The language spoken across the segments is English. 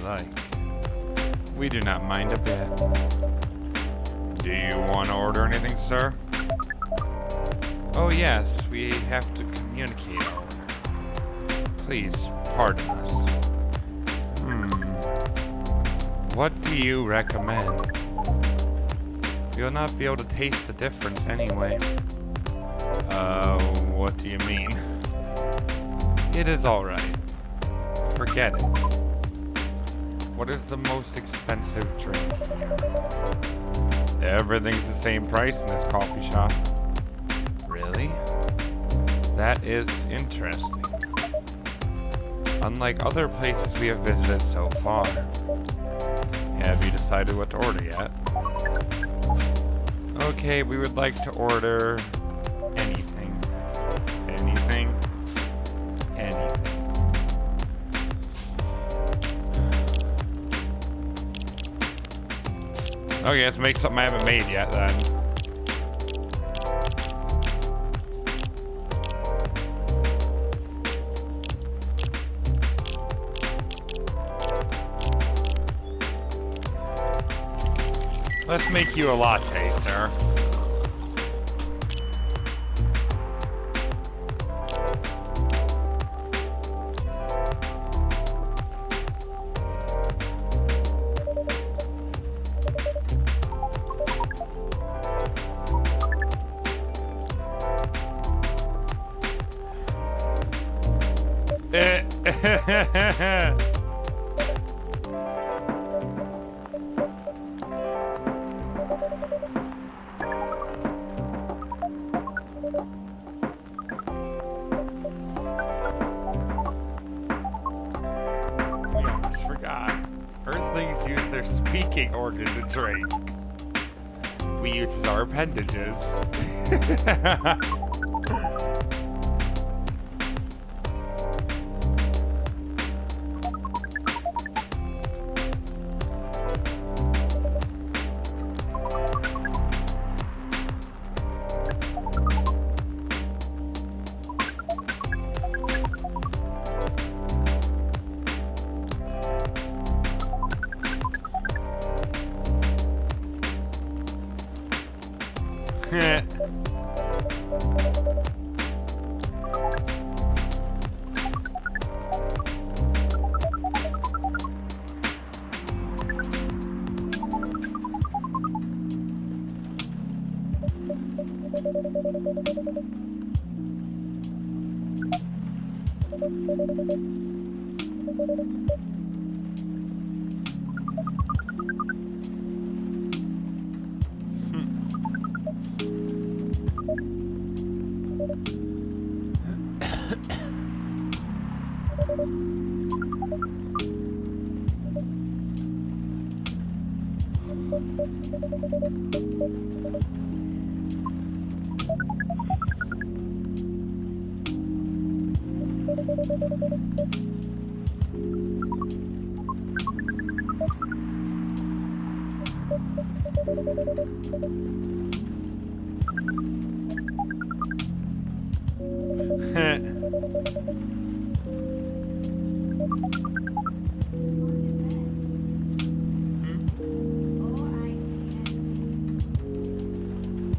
like. We do not mind a bit. Do you want to order anything, sir? Oh yes, we have to communicate our order. Please, pardon us. What do you recommend? You'll not be able to taste the difference anyway. What do you mean? It is alright. Forget it. What is the most expensive drink here? Everything's the same price in this coffee shop. Really? That is interesting. Unlike other places we have visited so far. Have you decided what to order yet? Okay, we would like to order anything. Anything. Okay, let's make something I haven't made yet then. Let's make you a latte, sir. We almost forgot. Earthlings use their speaking organ to drink. We use our appendages.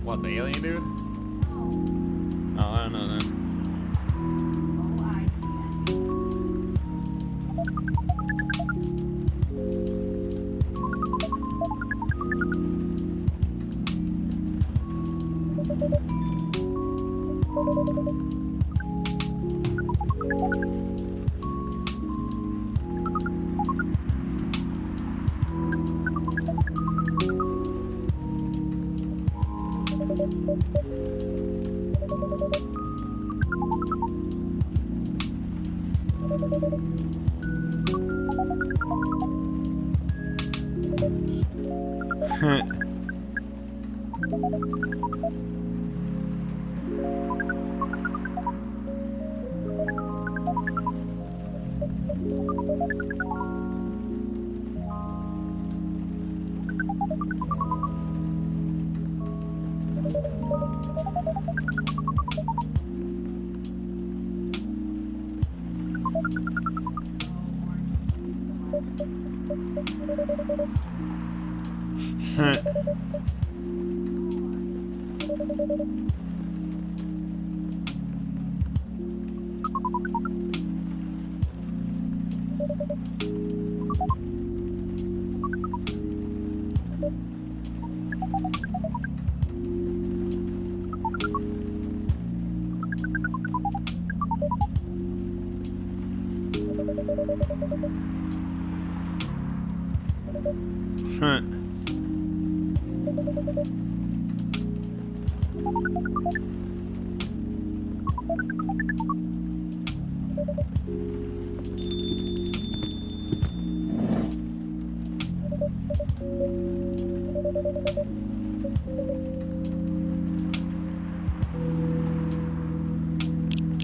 What, the alien dude? Oh, I don't know then.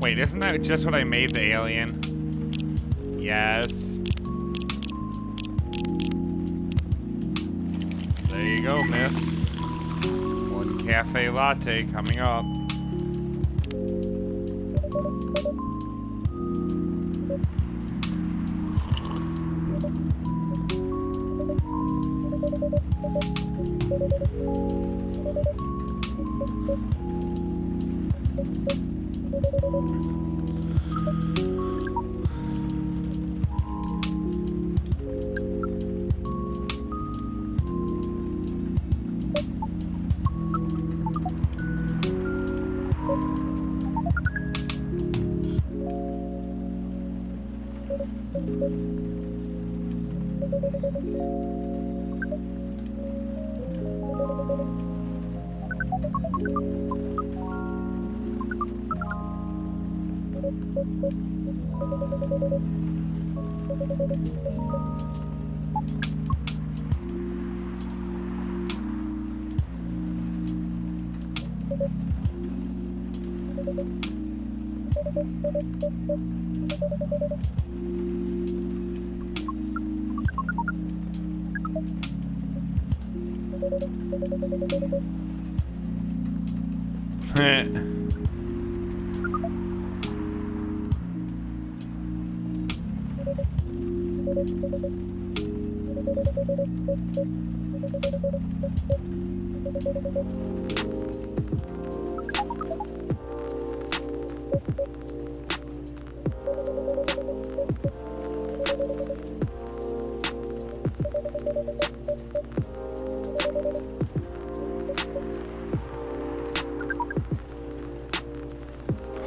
Wait, isn't that just what I made the alien? Yes. There you go, miss. One cafe latte coming up.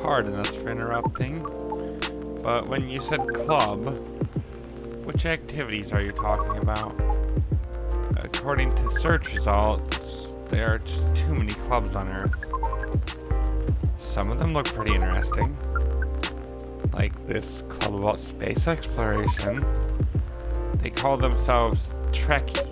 Pardon us for interrupting, but when you said club, which activities are you talking about? According to search results, there are just too many clubs on Earth. Some of them look pretty interesting, like this club about space exploration. They call themselves Trekkies.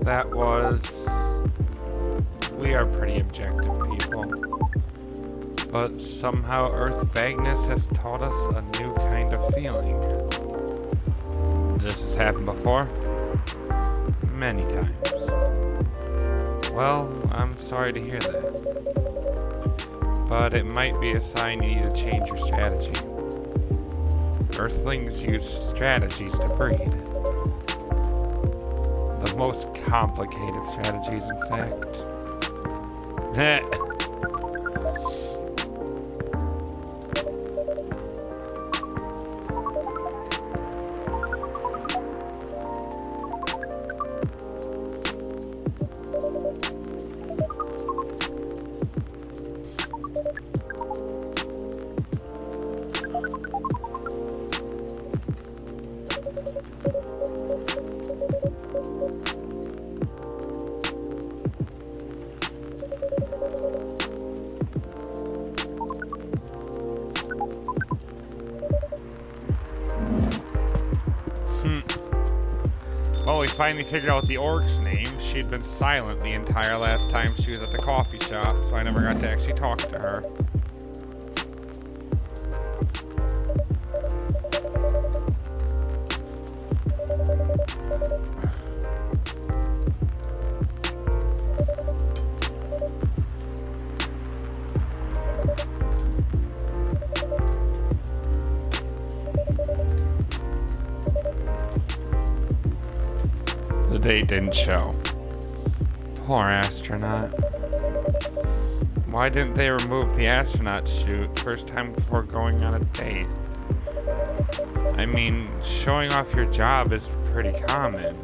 That was... We are pretty objective people. But somehow Earth vagueness has taught us a new kind of feeling. This has happened before. Many times. Well, I'm sorry to hear that. But it might be a sign you need to change your strategy. Earthlings use strategies to breed. The most complicated strategies, in fact. finally figured out the orc's name. She'd been silent the entire last time she was at the coffee shop, so I never got to actually talk to her. The date didn't show. Poor astronaut. Why didn't they remove the astronaut chute first time before going on a date? I mean, showing off your job is pretty common,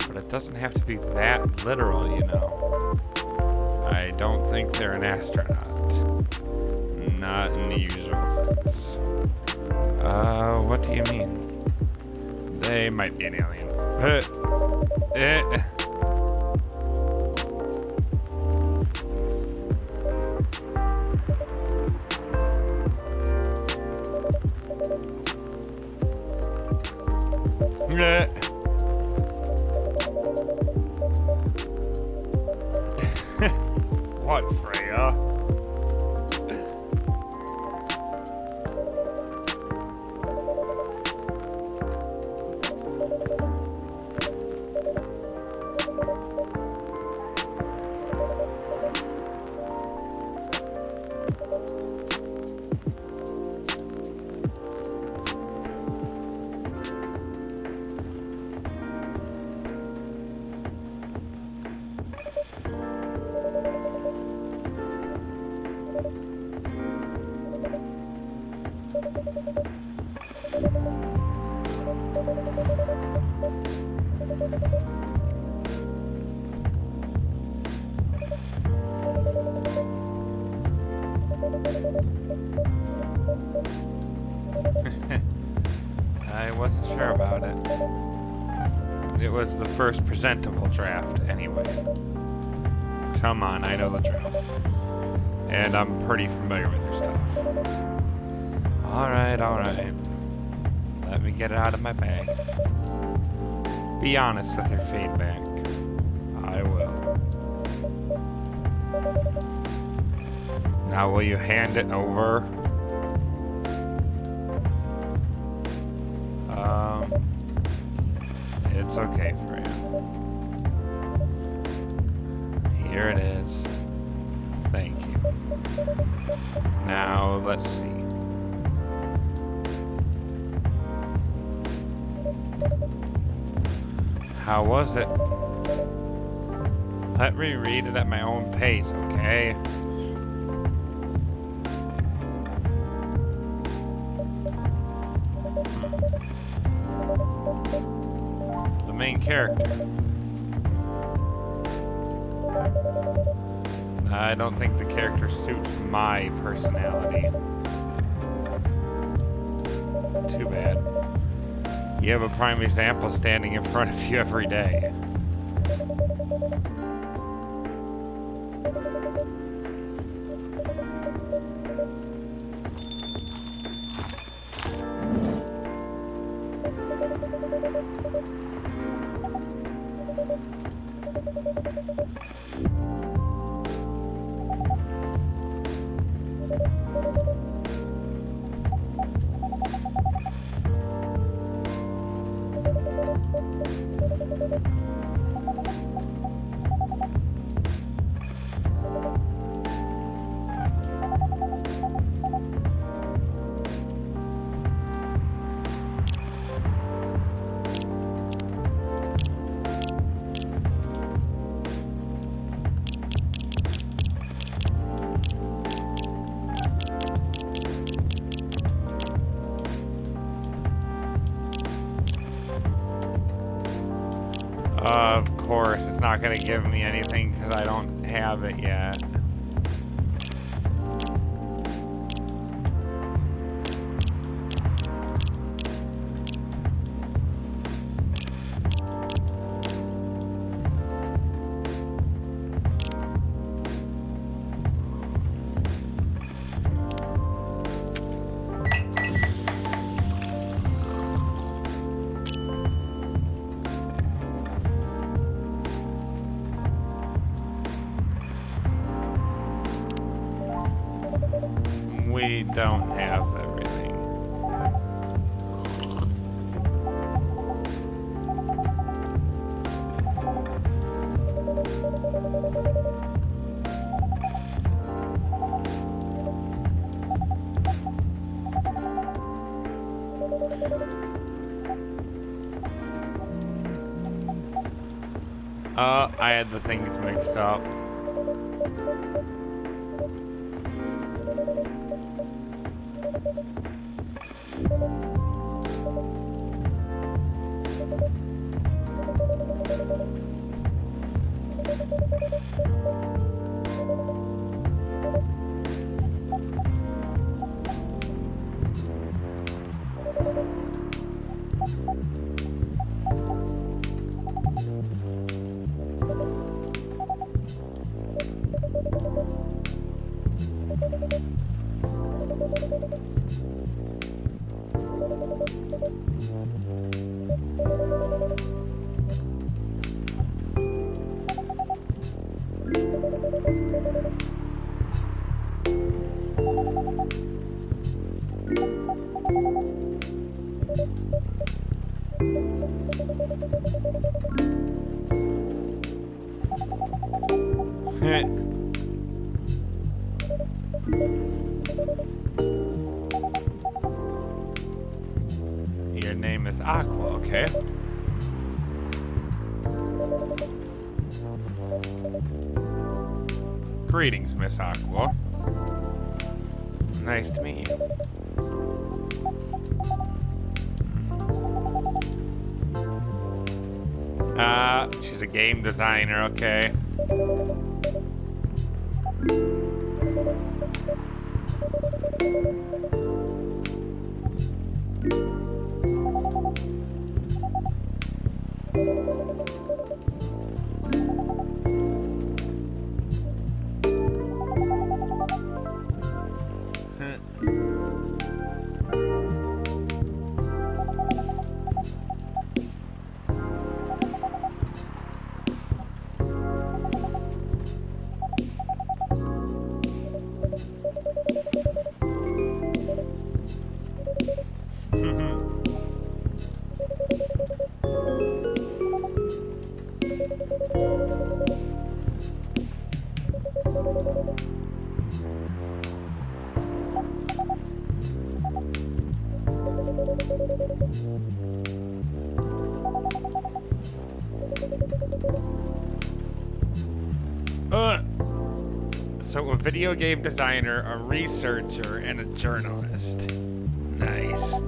but it doesn't have to be that literal, you know. I don't think they're an astronaut. Not in the usual sense. What do you mean? They might be an alien. What, Freya? I wasn't sure about it. It was the first presentable draft, anyway. Come on, I know the drill. And I'm pretty familiar with your stuff. Alright. Let me get it out of my bag. Be honest with your feedback. I will. Now will you hand it over? It's okay for you. Here it is. Thank you. Now, let's see. How was it? Let me read it at my own pace, okay? The main character. I don't think the character suits my personality. Too bad. You have a prime example standing in front of you every day. Of course, it's not going to give me anything because I don't have it yet. we don't have everything. I had the things mixed up. Your name is Aqua, okay? Greetings, Miss Aqua. Nice to meet you. She's a game designer, okay. So a video game designer, a researcher, and a journalist. Nice.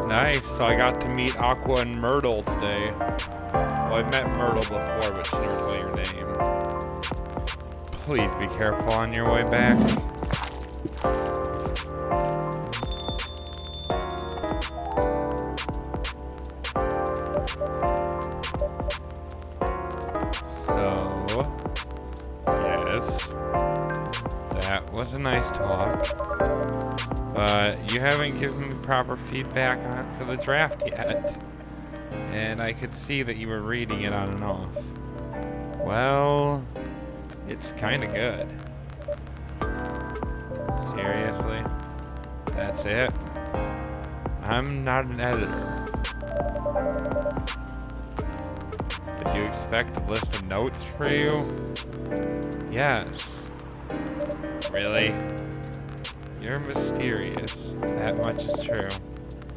Nice, so I got to meet Aqua and Myrtle today. Well, I met Myrtle before, but she never told your name. Please be careful on your way back. So, yes, that was a nice talk. But you haven't given me proper feedback for the draft yet. And I could see that you were reading it on and off. Well, it's kinda good. Seriously? That's it? I'm not an editor. Did you expect a list of notes for you? Yes. Really? You're mysterious. That much is true.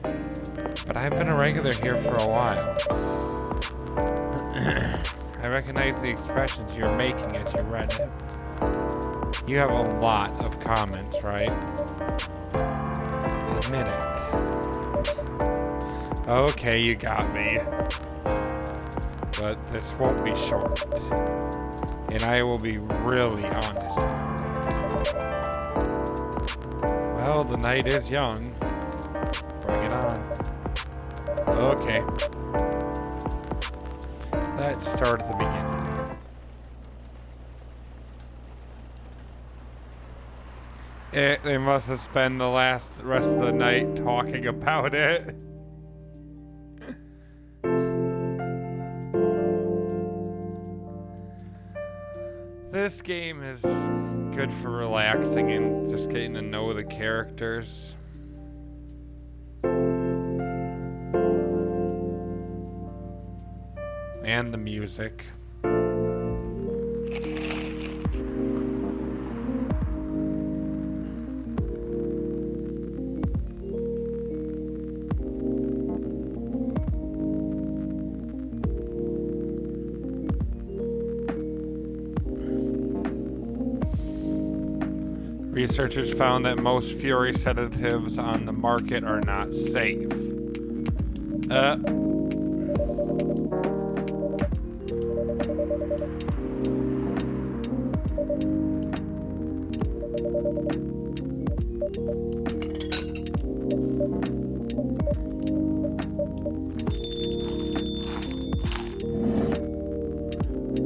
But I've been a regular here for a while. I recognize the expressions you're making as you read it. You have a lot of comments, right? Admit it. Okay, you got me. But this won't be short. And I will be really honest about it. Well, the night is young. Bring it on. Okay. Let's start at the beginning. They must have spent the rest of the night talking about it. This game is good for relaxing and just getting to know the characters. And the music. Researchers found that most Fury sedatives on the market are not safe.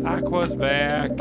Aqua's back.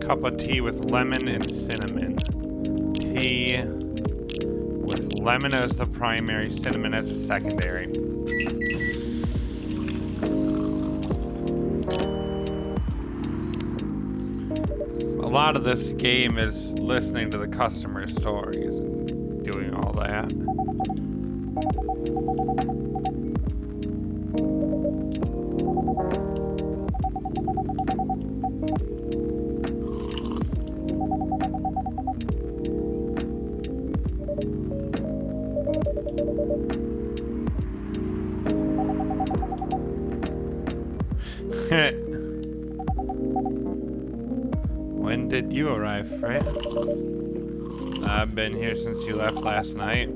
Cup of tea with lemon and cinnamon. Tea with lemon as the primary, cinnamon as the secondary. A lot of this game is listening to the customer stories and doing all that. When did you arrive, Fred? I've been here since you left last night.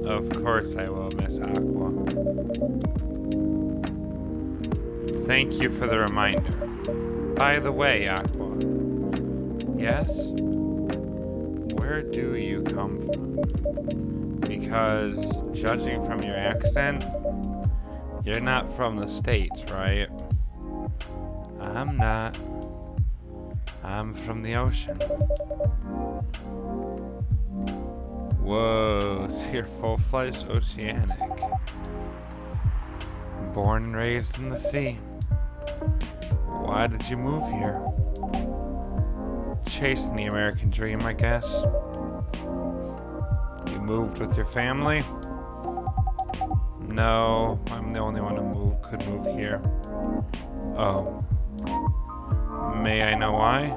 Of course I will, Miss Aqua. Thank you for the reminder. By the way, Aqua. Yes? Where do you come from? Because, judging from your accent, you're not from the States, right? I'm not. I'm from the ocean. Whoa, so you're full-fledged oceanic. Born and raised in the sea. Why did you move here? Chasing the American dream, I guess. You moved with your family? No, I'm the only one who could move here. Oh. May I know why?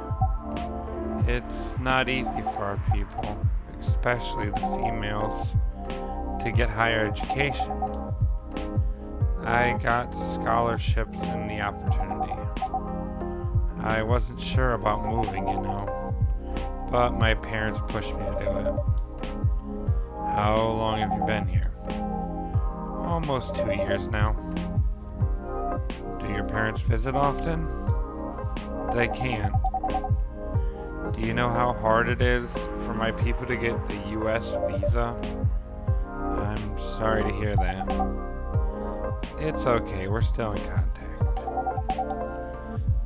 It's not easy for our people, especially the females, to get higher education. I got scholarships and the opportunity. I wasn't sure about moving, you know, but my parents pushed me to do it. How long have you been here? Almost 2 years now. Do your parents visit often? They can't. Do you know how hard it is for my people to get the U.S. visa? I'm sorry to hear that. It's okay, we're still in contact.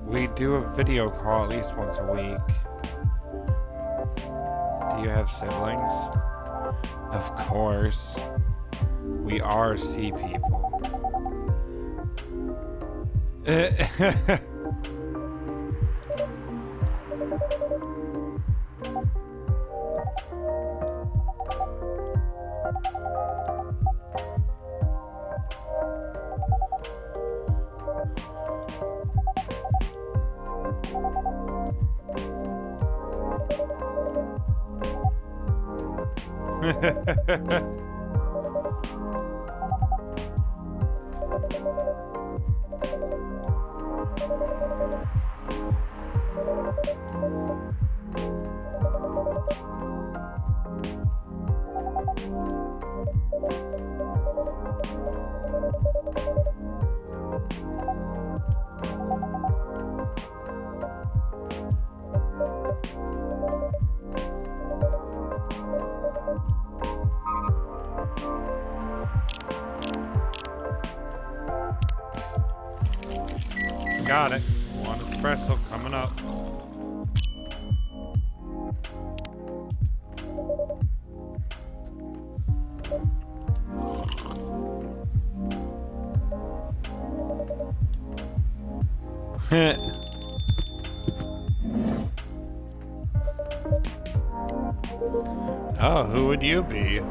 We do a video call at least once a week. Do you have siblings? Of course. We are sea people. Got it. One espresso coming up. Oh, who would you be?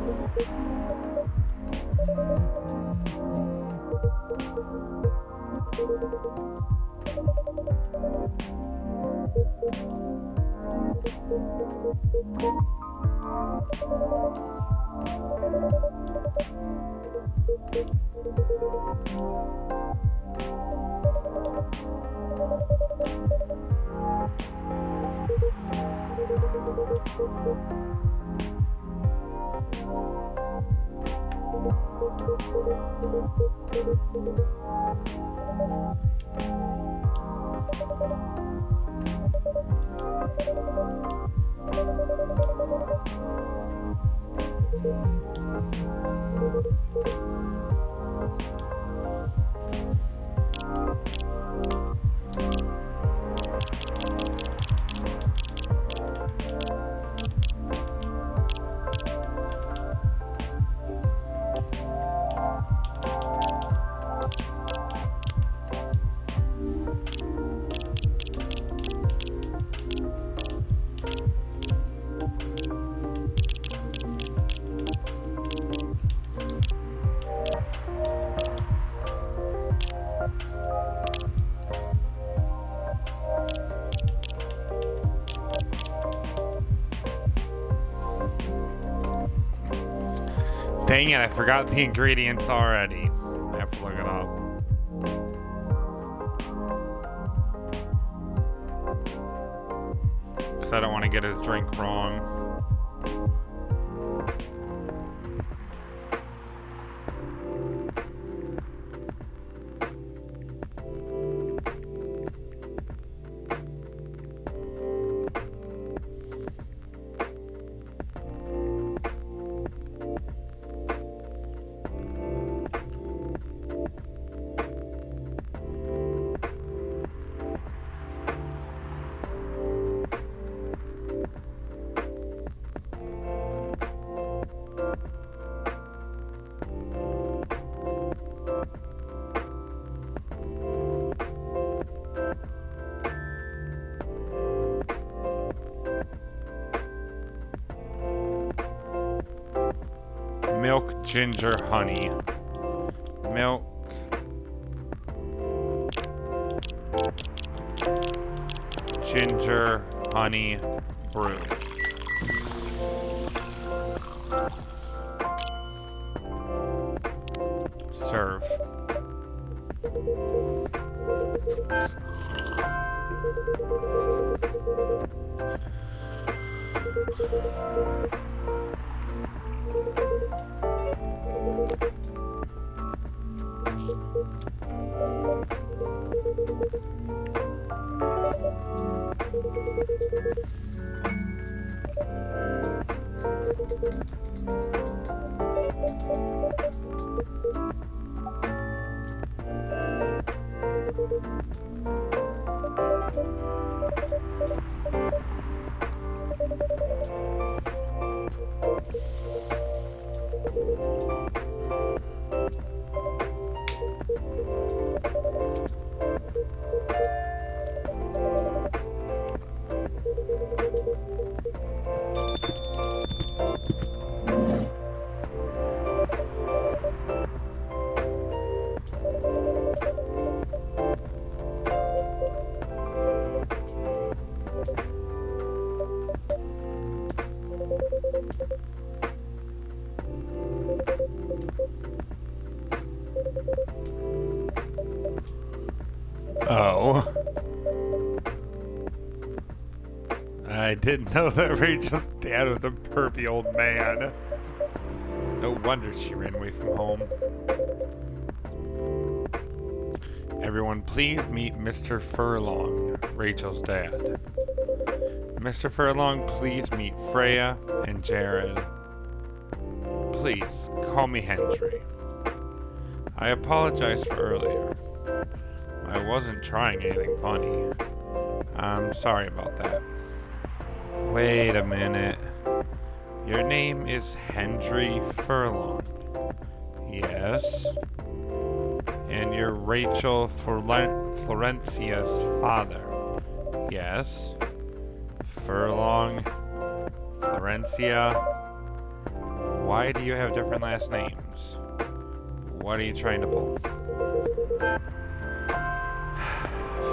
Dang it, I forgot the ingredients already. I have to look it up. Because I don't want to get his drink wrong. Milk, ginger, honey. Milk. Ginger, honey, brew. Serve. Oh. I didn't know that Rachel's dad was a pervy old man. No wonder she ran away from home. Everyone, please meet Mr. Furlong, Rachel's dad. Mr. Furlong, please meet Freya and Jared. Please, call me Hendry. I apologize for earlier. I wasn't trying anything funny. I'm sorry about that. Wait a minute. Your name is Hendry Furlong. Yes. And you're Rachel Florencia's father. Yes. Furlong, Florencia. Why do you have different last names? What are you trying to pull?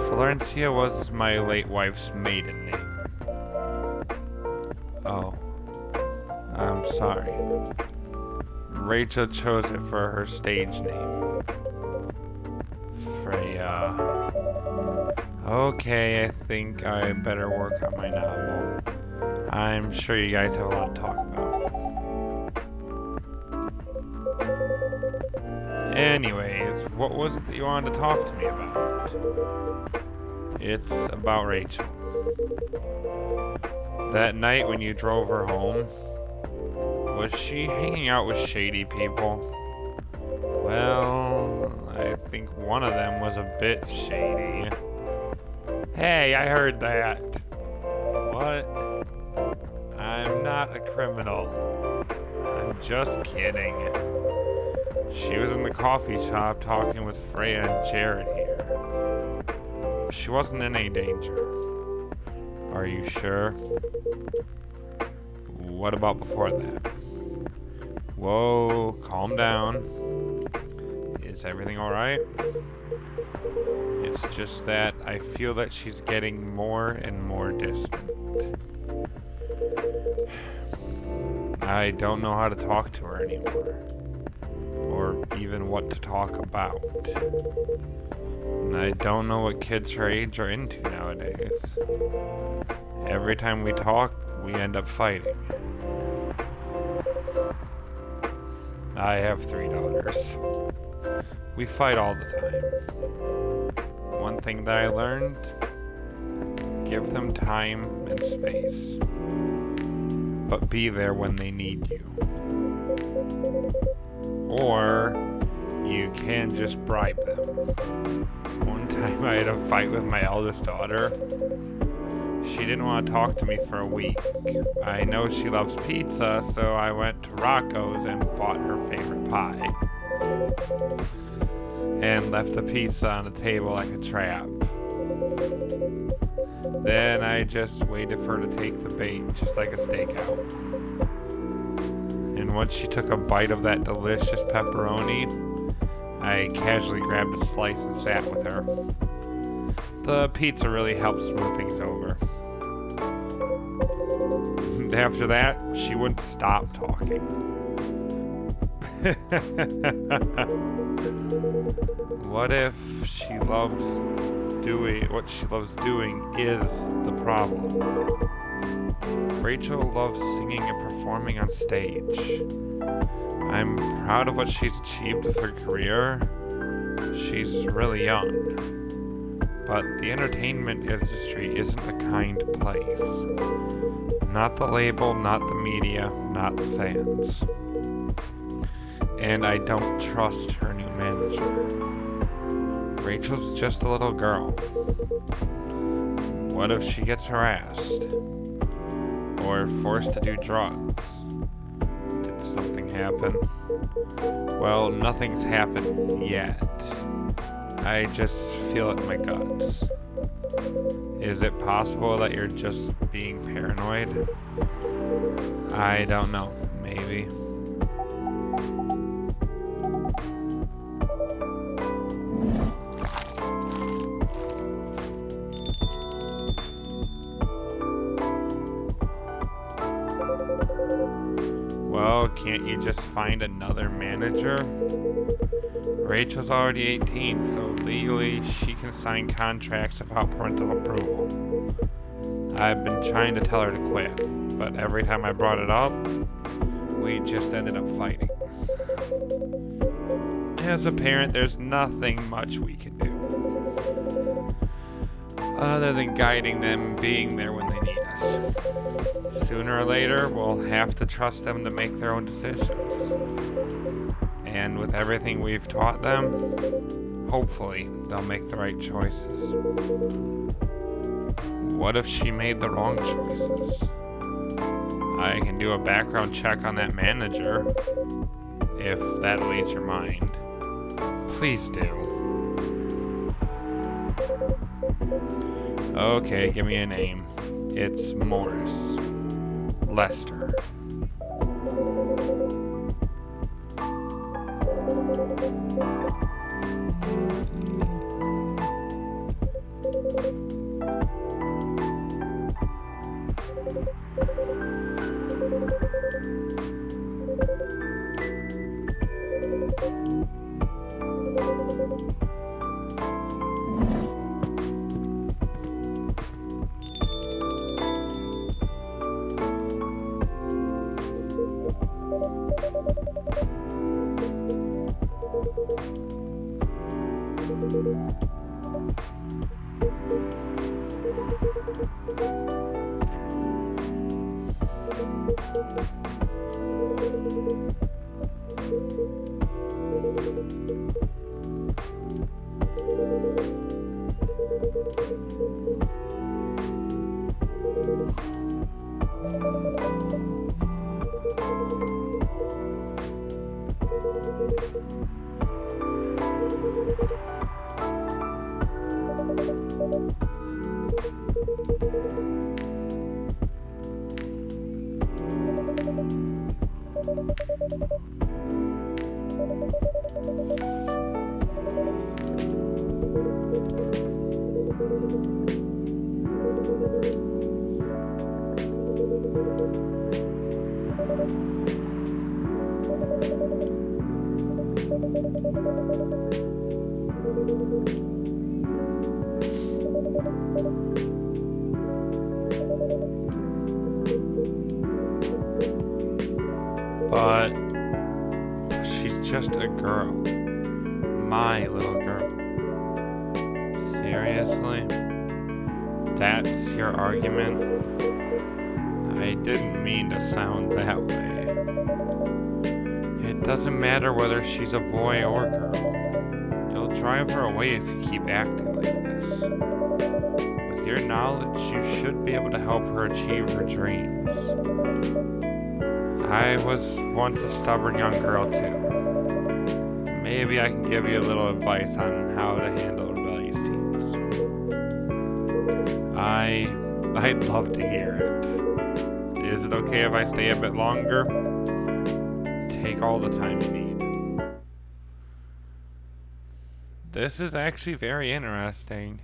Florencia was my late wife's maiden name. Oh. I'm sorry. Rachel chose it for her stage name. Freya. Okay, I think I better work on my novel. I'm sure you guys have a lot to talk about. Anyways, what was it that you wanted to talk to me about? It's about Rachel. That night when you drove her home, was she hanging out with shady people? Well, I think one of them was a bit shady. Hey, I heard that. What? I'm not a criminal. I'm just kidding. She was in the coffee shop talking with Freya and Jared here. She wasn't in any danger. Are you sure? What about before that? Whoa, calm down. Is everything alright? It's just that I feel that she's getting more and more distant. I don't know how to talk to her anymore. Or even what to talk about. And I don't know what kids her age are into nowadays. Every time we talk, we end up fighting. I have 3 daughters. We fight all the time. One thing that I learned, give them time and space. But be there when they need you. Or you can just bribe them. One time I had a fight with my eldest daughter. She didn't want to talk to me for a week. I know she loves pizza, so I went to Rocco's and bought her favorite pie. And left the pizza on the table like a trap. Then I just waited for her to take the bait, just like a stakeout. And once she took a bite of that delicious pepperoni, I casually grabbed a slice and sat with her. The pizza really helped smooth things over. After that, she wouldn't stop talking. What if what she loves doing is the problem? Rachel loves singing and performing on stage. I'm proud of what she's achieved with her career. She's really young. But the entertainment industry isn't a kind place. Not the label, not the media, not the fans. And I don't trust her new manager. Rachel's just a little girl. What if she gets harassed? Or forced to do drugs? Did something happen? Well, nothing's happened yet. I just feel it in my guts. Is it possible that you're just being paranoid? I don't know. Maybe. Well, can't you just find another manager? Rachel's already 18, so legally she can sign contracts without parental approval. I've been trying to tell her to quit, but every time I brought it up, we just ended up fighting. As a parent, there's nothing much we can do, other than guiding them and being there when they need us. Sooner or later, we'll have to trust them to make their own decisions. And with everything we've taught them, hopefully they'll make the right choices. What if she made the wrong choices? I can do a background check on that manager, if that'll ease your mind. Please do. Okay, give me a name. It's Morris. Lester. But she's just a girl. My little girl. Seriously? That's your argument? I didn't mean to sound that way. It doesn't matter whether she's a boy or girl. You'll drive her away if you keep acting like this. With your knowledge, you should be able to help her achieve her dreams. I was once a stubborn young girl too. Maybe I can give you a little advice on how to handle rebellious teens. I'd love to hear it. Is it okay if I stay a bit longer? Take all the time you need. This is actually very interesting.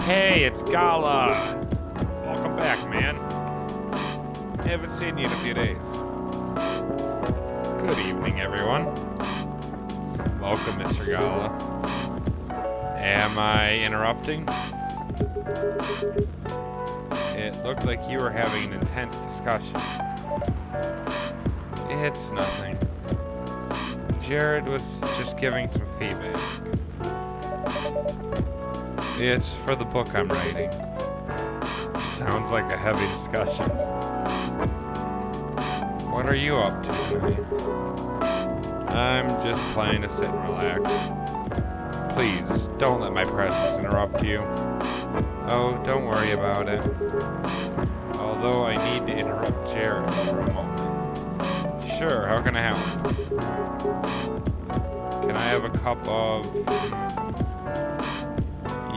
Hey, it's Gala! Welcome back, man. Haven't seen you in a few days. Good evening, everyone. Welcome, Mr. Gala. Am I interrupting? It looked like you were having an intense discussion. It's nothing. Jared was just giving some feedback. It's for the book I'm writing. Sounds like a heavy discussion. What are you up to tonight? I'm just planning to sit and relax. Please, don't let my presence interrupt you. Oh, don't worry about it. Although I need to interrupt Jared for a moment. Sure, how can I help? Can I have a cup of...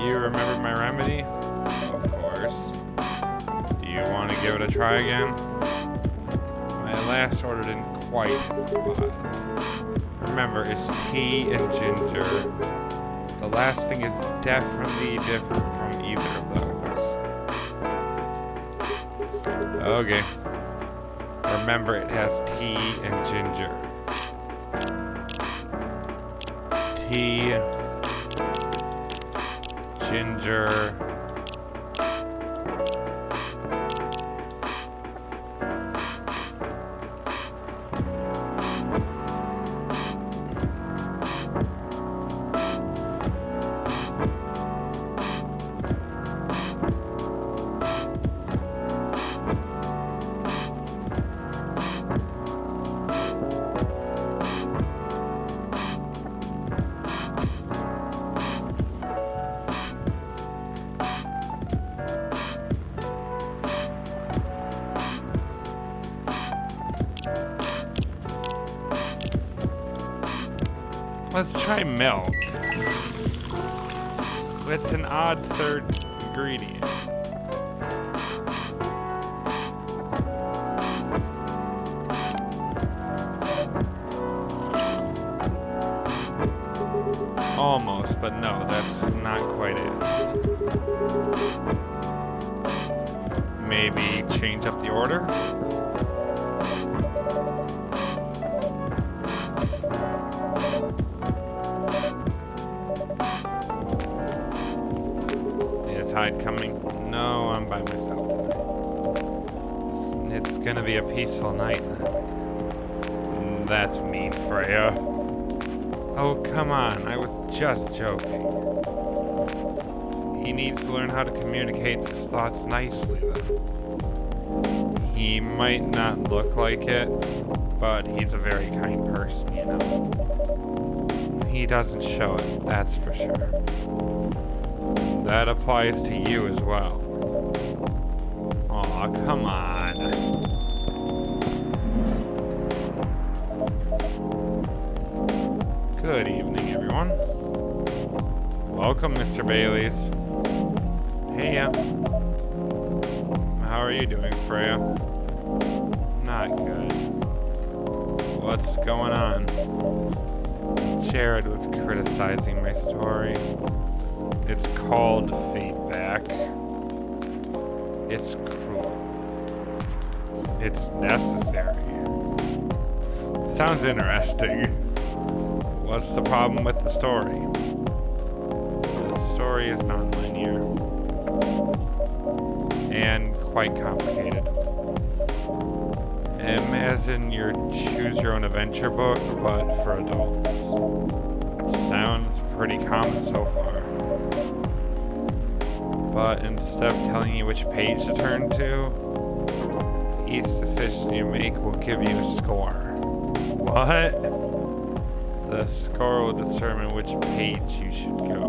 You remember my remedy? Of course. Do you want to give it a try again? My last order didn't quite spot. Remember, it's tea and ginger. The last thing is definitely different from either of those. Okay. Remember, it has tea and ginger. Tea... ginger. Let's try milk. It's an odd third ingredient. Almost, but no, that's not quite it. Maybe change up the order? Tide coming? No, I'm by myself tonight. It's gonna be a peaceful night. That's mean, Freya. Oh, come on, I was just joking. He needs to learn how to communicate his thoughts nicely, though. He might not look like it, but he's a very kind person, you know. He doesn't show it, that's for sure. That applies to you as well. Aw, come on. Bailey's. Hey, how are you doing, Freya? Not good. What's going on? Jared was criticizing my story. It's called feedback. It's cruel. It's necessary. Sounds interesting. What's the problem with the story? The story is non-linear and quite complicated. Imagine your choose-your-own-adventure book, but for adults. Sounds pretty common so far. But instead of telling you which page to turn to, each decision you make will give you a score. What? The score will determine which page you should go.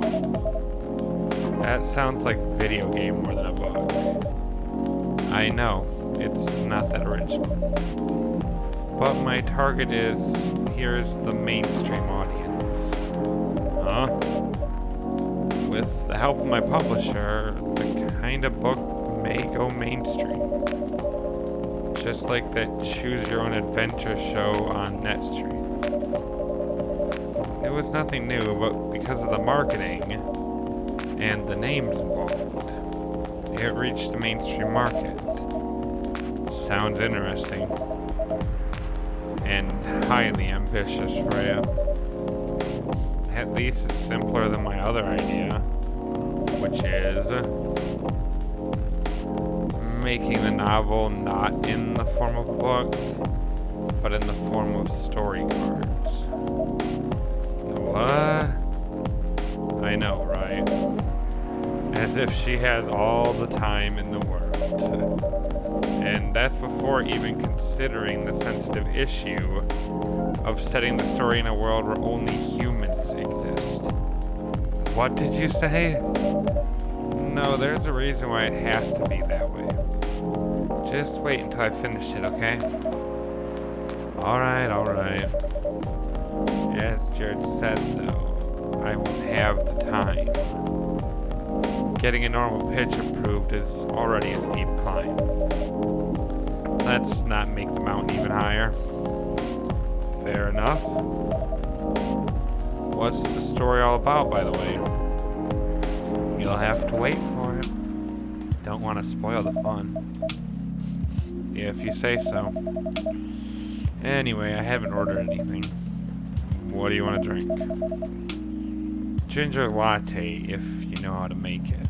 That sounds like a video game more than a book. I know, it's not that original. But my target is, here's the mainstream audience. Huh? With the help of my publisher, the kind of book may go mainstream. Just like that Choose Your Own Adventure show on NetStream. It was nothing new, but because of the marketing and the names involved, it reached the mainstream market. Sounds interesting. And highly ambitious, Freya. At least it's simpler than my other idea, which is making the novel not in the form of a book, but in the form of story cards. What? I know, right? As if she has all the time in the world. And that's before even considering the sensitive issue of setting the story in a world where only humans exist. What did you say? No, there's a reason why it has to be that way. Just wait until I finish it, okay? Alright. As Jared said, though, I won't have the time. Getting a normal pitch approved is already a steep climb. Let's not make the mountain even higher. Fair enough. What's the story all about, by the way? You'll have to wait for it. Don't want to spoil the fun. If you say so. Anyway, I haven't ordered anything. What do you want to drink? Ginger latte, if you know how to make it.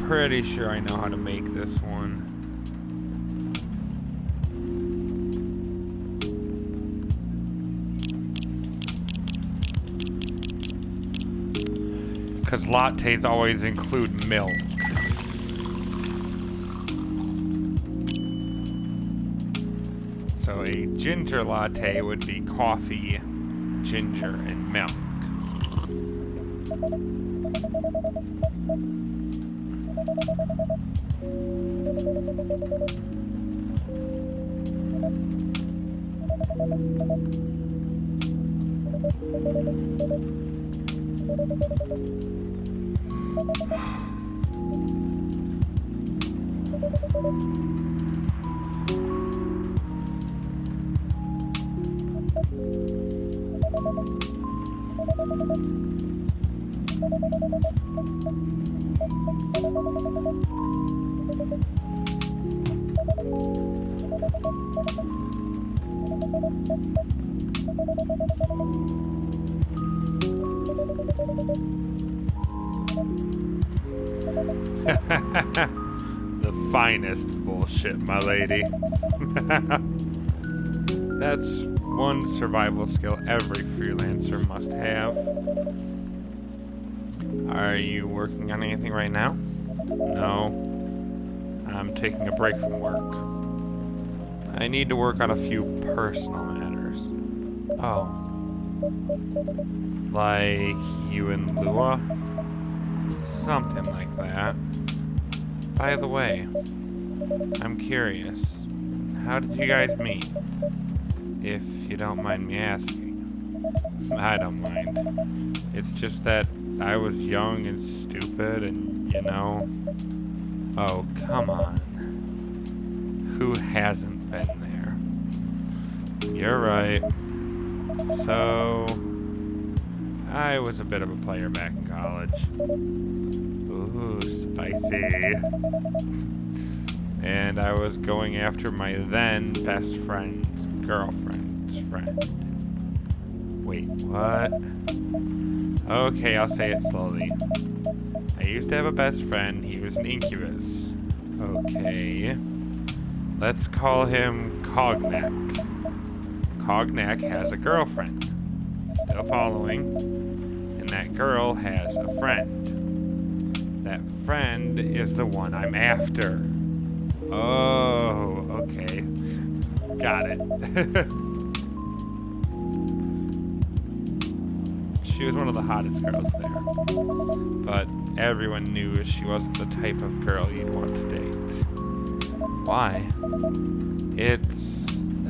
Pretty sure I know how to make this one. Because lattes always include milk. So a ginger latte would be coffee, ginger, and milk. The finest bullshit, my lady. That's one survival skill every freelancer must have. Are you working on anything right now? No. I'm taking a break from work. I need to work on a few personal matters. Oh. Like you and Lua? Something like that. By the way, I'm curious. How did you guys meet? if you don't mind me asking. I don't mind. It's just that I was young and stupid and, you know... Oh, come on. Who hasn't been there? You're right. So... I was a bit of a player back in college. Ooh, spicy. And I was going after my then best friend's girlfriend's friend. Wait, what? Okay, I'll say it slowly. I used to have a best friend. He was an incubus. Okay. Let's call him Cognac. Cognac has a girlfriend. Still following. And that girl has a friend. That friend is the one I'm after. Oh, okay. Got it. She was one of the hottest girls there. But everyone knew she wasn't the type of girl you'd want to date. Why?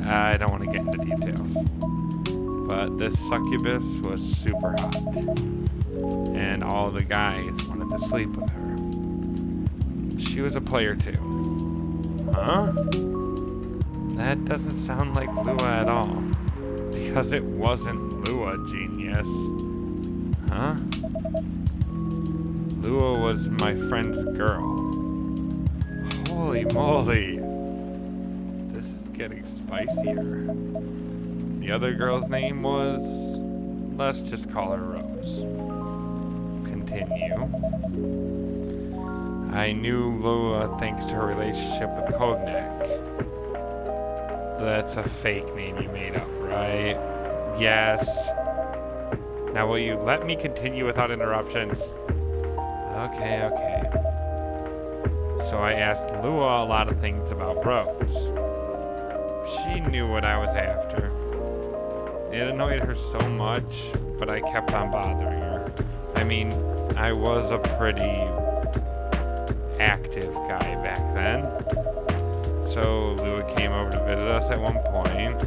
I don't want to get into details. But this succubus was super hot. And all the guys wanted to sleep with her. She was a player too. Huh? That doesn't sound like Lua at all. Because it wasn't Lua, genius. Huh? Lua was my friend's girl. Holy moly. This is getting spicier. The other girl's name was... Let's just call her Rose. Continue. I knew Lua thanks to her relationship with Cognac. That's a fake name you made up, right? Yes. Now will you let me continue without interruptions? Okay. So I asked Lua a lot of things about Rose. She knew what I was after. It annoyed her so much, but I kept on bothering her. I mean, I was a pretty active guy back then. So Lua came over to visit us at one point.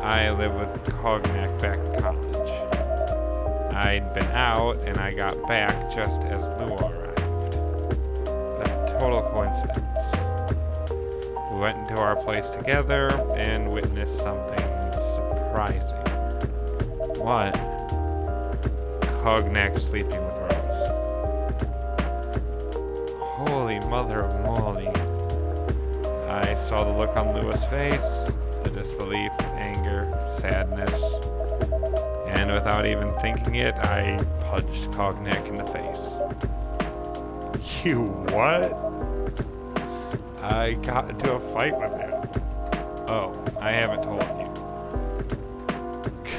I lived with Cognac back in college. I'd been out and I got back just as Lua arrived. A total coincidence. We went into our place together and witnessed something surprising. What? Cognac sleeping with Rose. Holy mother of moly. I saw the look on Lua's face, the disbelief, anger, sadness, and without even thinking it, I punched Cognac in the face. You what? I got into a fight with him. Oh, I haven't told you.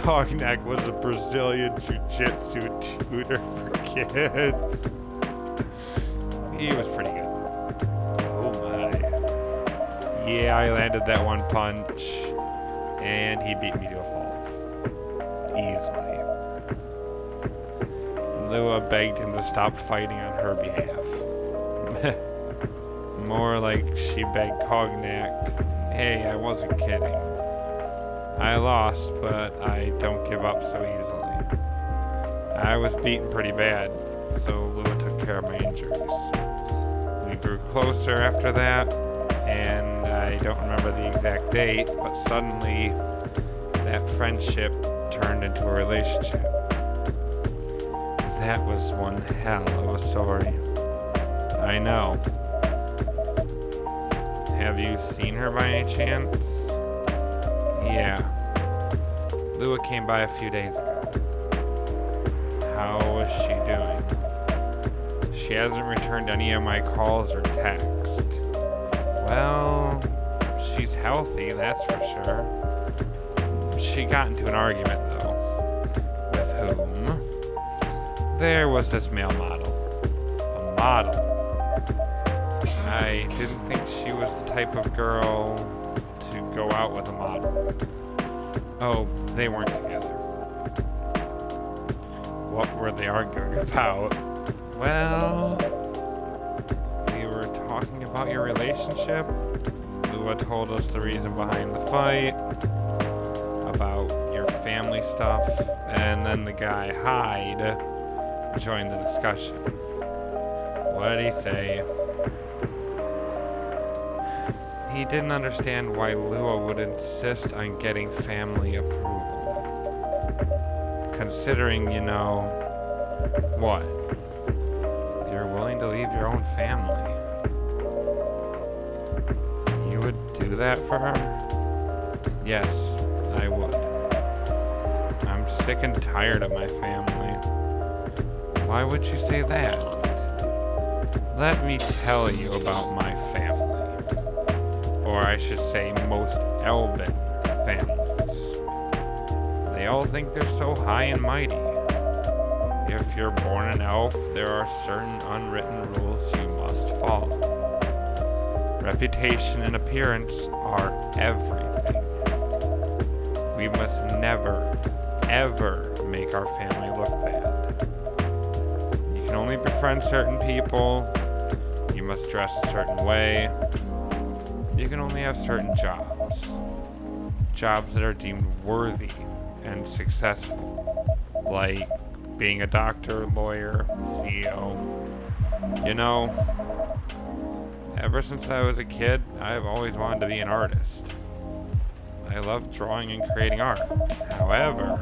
Cognac was a Brazilian jiu-jitsu tutor for kids. He was pretty good. Oh my. Yeah, I landed that one punch, and he beat me to a pulp. Easily. Lua begged him to stop fighting on her behalf. More like she begged Cognac, hey, I wasn't kidding. I lost, but I don't give up so easily. I was beaten pretty bad, so Lua took care of my injuries. We grew closer after that, and I don't remember the exact date, but suddenly that friendship turned into a relationship. That was one hell of a story. I know. Have you seen her by any chance? Yeah. Lua came by a few days ago. How was she doing? She hasn't returned any of my calls or texts. Well, she's healthy, that's for sure. She got into an argument, though. With whom? There was this male model. A model. I didn't think she was the type of girl to go out with a model. Oh, they weren't together. What were they arguing about? Well, we were talking about your relationship. Lua told us the reason behind the fight. about your family stuff, and then the guy Hyde joined the discussion. What did he say? He didn't understand why Lua would insist on getting family approval. Considering, what? You're willing to leave your own family. You would do that for her? Yes, I would. I'm sick and tired of my family. Why would you say that? Let me tell you about my family. Or I should say most elven families. They all think they're so high and mighty. If you're born an elf, there are certain unwritten rules you must follow. Reputation and appearance are everything. We must never, ever make our family look bad. You can only befriend certain people. You must dress a certain way. You can only have certain jobs. Jobs that are deemed worthy and successful. Like being a doctor, lawyer, CEO. Ever since I was a kid, I've always wanted to be an artist. I love drawing and creating art. However,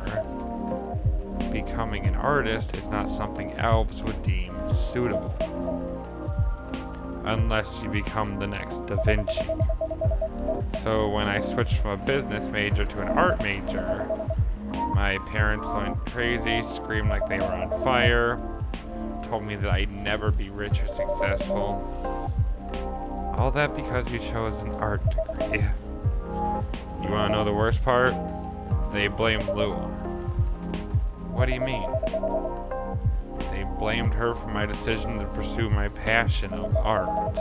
becoming an artist is not something elves would deem suitable. Unless you become the next Da Vinci. So when I switched from a business major to an art major, my parents went crazy, screamed like they were on fire, told me that I'd never be rich or successful. All that because you chose an art degree. You wanna know the worst part? They blame Lua. What do you mean? They blamed her for my decision to pursue my passion of art.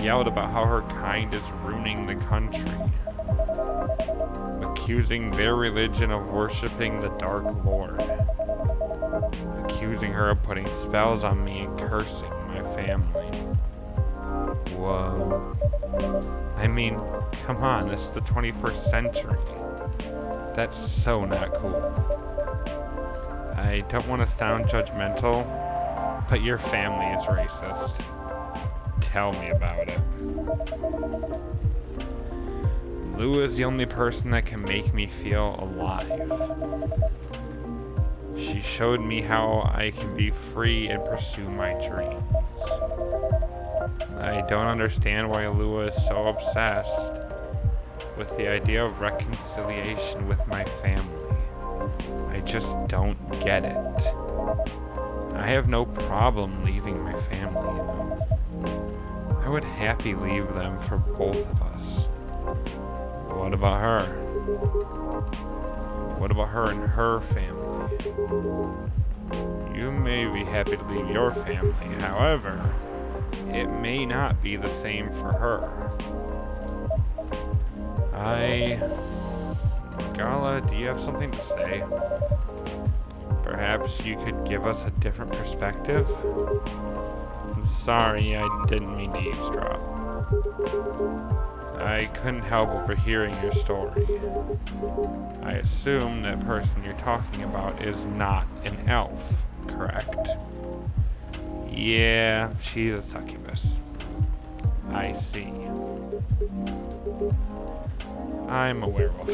Yelled about how her kind is ruining the country. Accusing their religion of worshiping the Dark Lord. Accusing her of putting spells on me and cursing my family. Whoa. I mean, come on, this is the 21st century. That's so not cool. I don't want to sound judgmental, but your family is racist. Tell me about it. Lua is the only person that can make me feel alive. She showed me how I can be free and pursue my dreams. I don't understand why Lua is so obsessed with the idea of reconciliation with my family. I just don't get it. I have no problem leaving my family, I would happily leave them for both of us. What about her? What about her and her family? You may be happy to leave your family, however, it may not be the same for her. Gala, do you have something to say? Perhaps you could give us a different perspective? I'm sorry, I didn't mean to eavesdrop. I couldn't help overhearing your story. I assume that person you're talking about is not an elf, correct? Yeah, she's a succubus. I see. I'm a werewolf.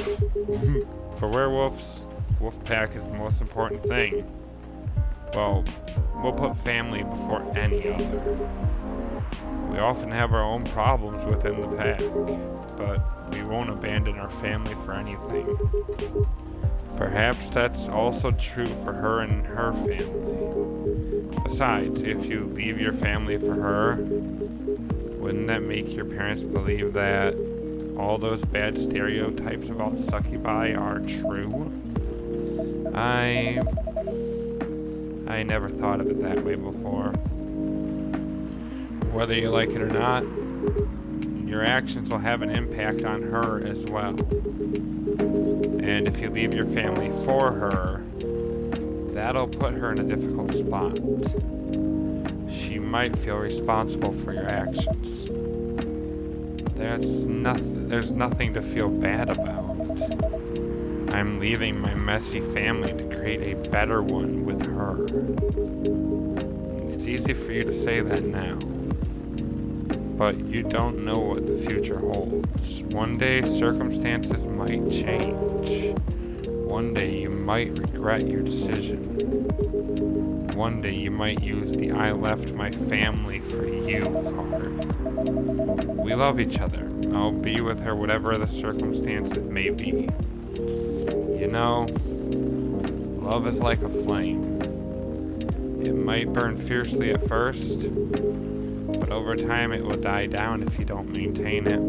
For werewolves, wolf pack is the most important thing. Well, we'll put family before any other. We often have our own problems within the pack, but we won't abandon our family for anything. Perhaps that's also true for her and her family. Besides, if you leave your family for her, wouldn't that make your parents believe that all those bad stereotypes about succubi are true? I never thought of it that way before. Whether you like it or not, your actions will have an impact on her as well. And if you leave your family for her, that'll put her in a difficult spot. She might feel responsible for your actions. There's nothing to feel bad about. I'm leaving my messy family to create a better one with her. It's easy for you to say that now, but you don't know what the future holds. One day, circumstances might change. One day, you might regret your decision. One day, you might use the "I left my family for you" card. We love each other. I'll be with her whatever the circumstances may be. You know, love is like a flame. It might burn fiercely at first, but over time it will die down if you don't maintain it.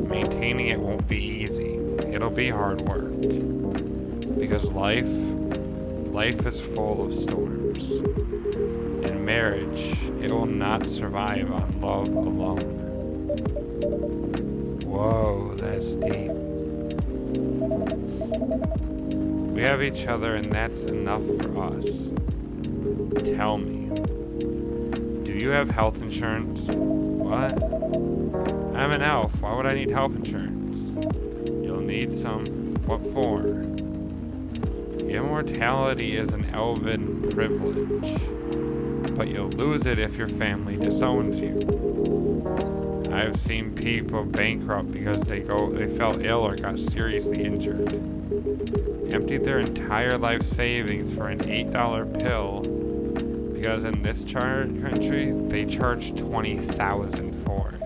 Maintaining it won't be easy. It'll be hard work. Because life is full of storms. In marriage, it will not survive on love alone. Whoa, that's deep. We have each other, and that's enough for us. Tell me, do you have health insurance? What? I'm an elf. Why would I need health insurance? You'll need some. What for? Immortality is an elven privilege, but you'll lose it if your family disowns you. I've seen people bankrupt because they fell ill or got seriously injured. Emptied their entire life savings for an $8 pill because in this country they charge $20,000 for it.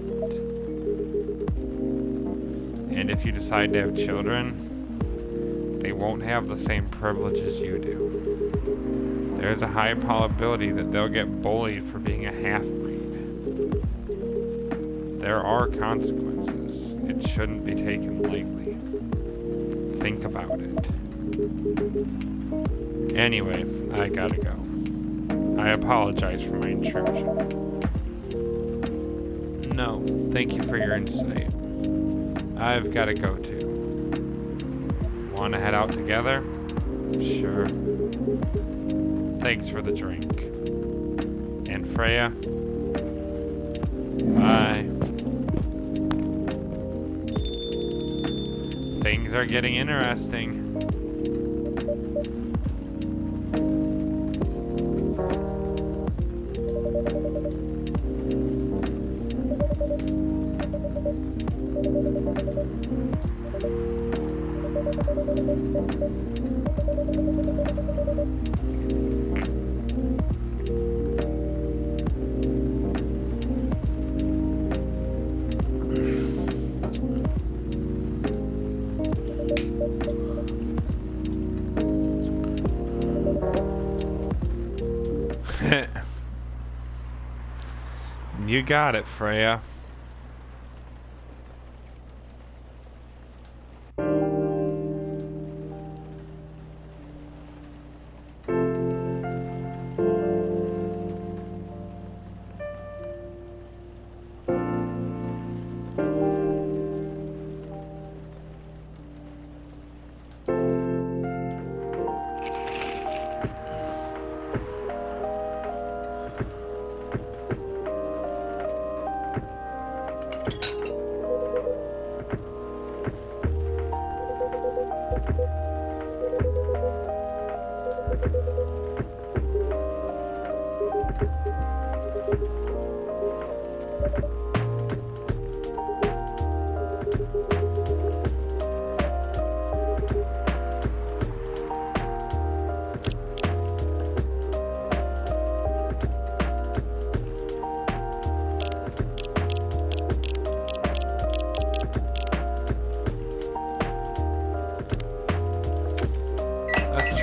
And if you decide to have children, they won't have the same privileges you do. There's a high probability that they'll get bullied for being a half-breed. There are consequences. It shouldn't be taken lightly. Think about it. Anyway, I gotta go. I apologize for my intrusion. No, thank you for your insight. I've gotta go too. Wanna head out together? Sure. Thanks for the drink. And Freya? Bye. Things are getting interesting. You got it, Freya.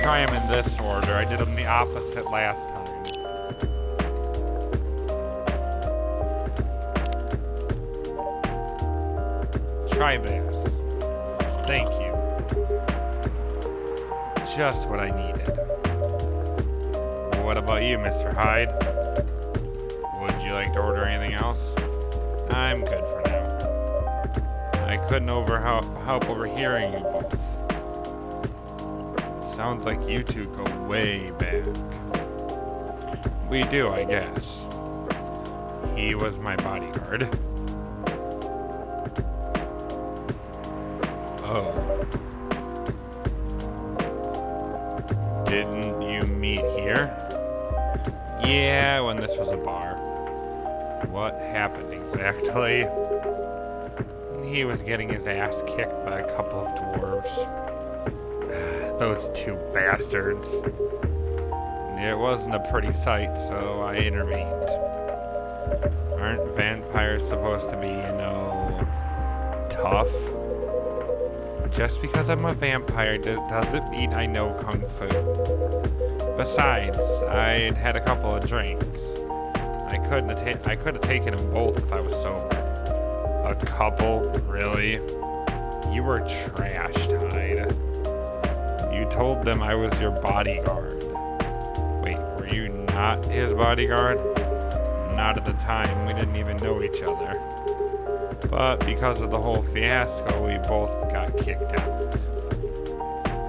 Try them in this order. I did them the opposite last time. Try this. Thank you. Just what I needed. What about you, Mr. Hyde? Would you like to order anything else? I'm good for now. I couldn't help overhearing you both. Sounds like you two go way back. We do, I guess. He was my bodyguard. Oh. Didn't you meet here? Yeah, when this was a bar. What happened exactly? He was getting his ass kicked by a couple of dwarves. Those two bastards. It wasn't a pretty sight, so I intervened. Aren't vampires supposed to be, tough? Just because I'm a vampire doesn't mean I know Kung Fu. Besides, I'd had a couple of drinks. I could have taken them both if I was sober. A couple? Really? You were trash, Tide. You told them I was your bodyguard. Wait, were you not his bodyguard? Not at the time, we didn't even know each other. But because of the whole fiasco, we both got kicked out.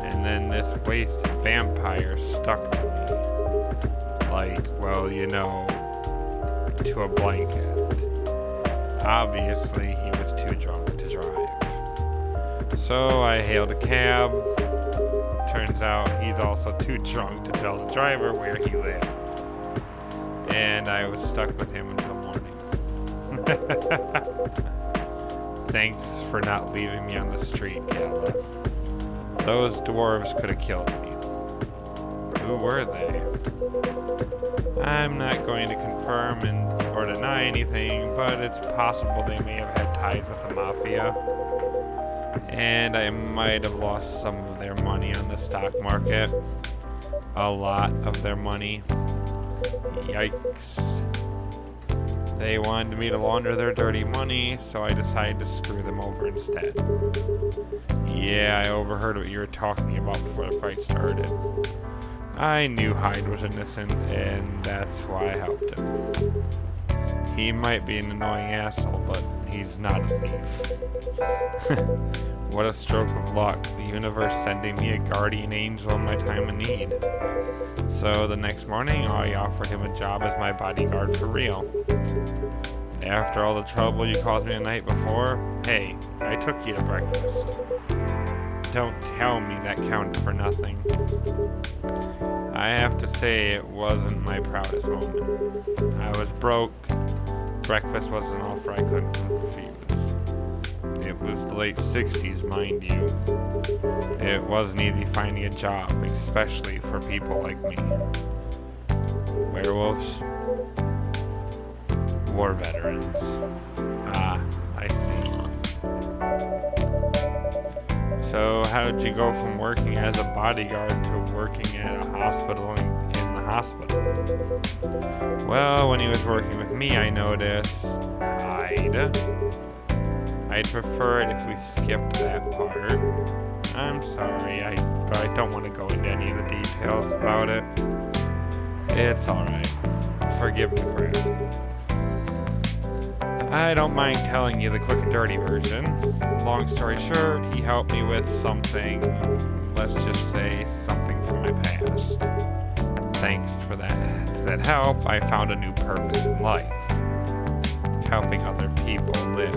And then this wasted vampire stuck to me. Like, well, to a blanket. Obviously, he was too drunk to drive. So I hailed a cab. Turns out he's also too drunk to tell the driver where he lived. And I was stuck with him until morning. Thanks for not leaving me on the street, Gala. Those dwarves could have killed me. Who were they? I'm not going to confirm or deny anything, but it's possible they may have had ties with the mafia. And I might have lost some of their money on the stock market. A lot of their money. Yikes. They wanted me to launder their dirty money, so I decided to screw them over instead. Yeah, I overheard what you were talking about before the fight started. I knew Hyde was innocent, and that's why I helped him. He might be an annoying asshole, but he's not a thief. What a stroke of luck, the universe sending me a guardian angel in my time of need. So the next morning, I offered him a job as my bodyguard for real. After all the trouble you caused me the night before, hey, I took you to breakfast. Don't tell me that counted for nothing. I have to say it wasn't my proudest moment. I was broke. Breakfast was an offer I couldn't refuse. It was the late 60s, mind you. It wasn't easy finding a job, especially for people like me. Werewolves? War veterans. Ah, I see. So how did you go from working as a bodyguard to working at a hospital in the hospital? Well, when he was working with me, I noticed I'd prefer it if we skipped that part. I'm sorry, but I don't want to go into any of the details about it. It's alright. Forgive me for asking. I don't mind telling you the quick and dirty version. Long story short, he helped me with something, let's just say something from my past. Thanks for that help, I found a new purpose in life. Helping other people live.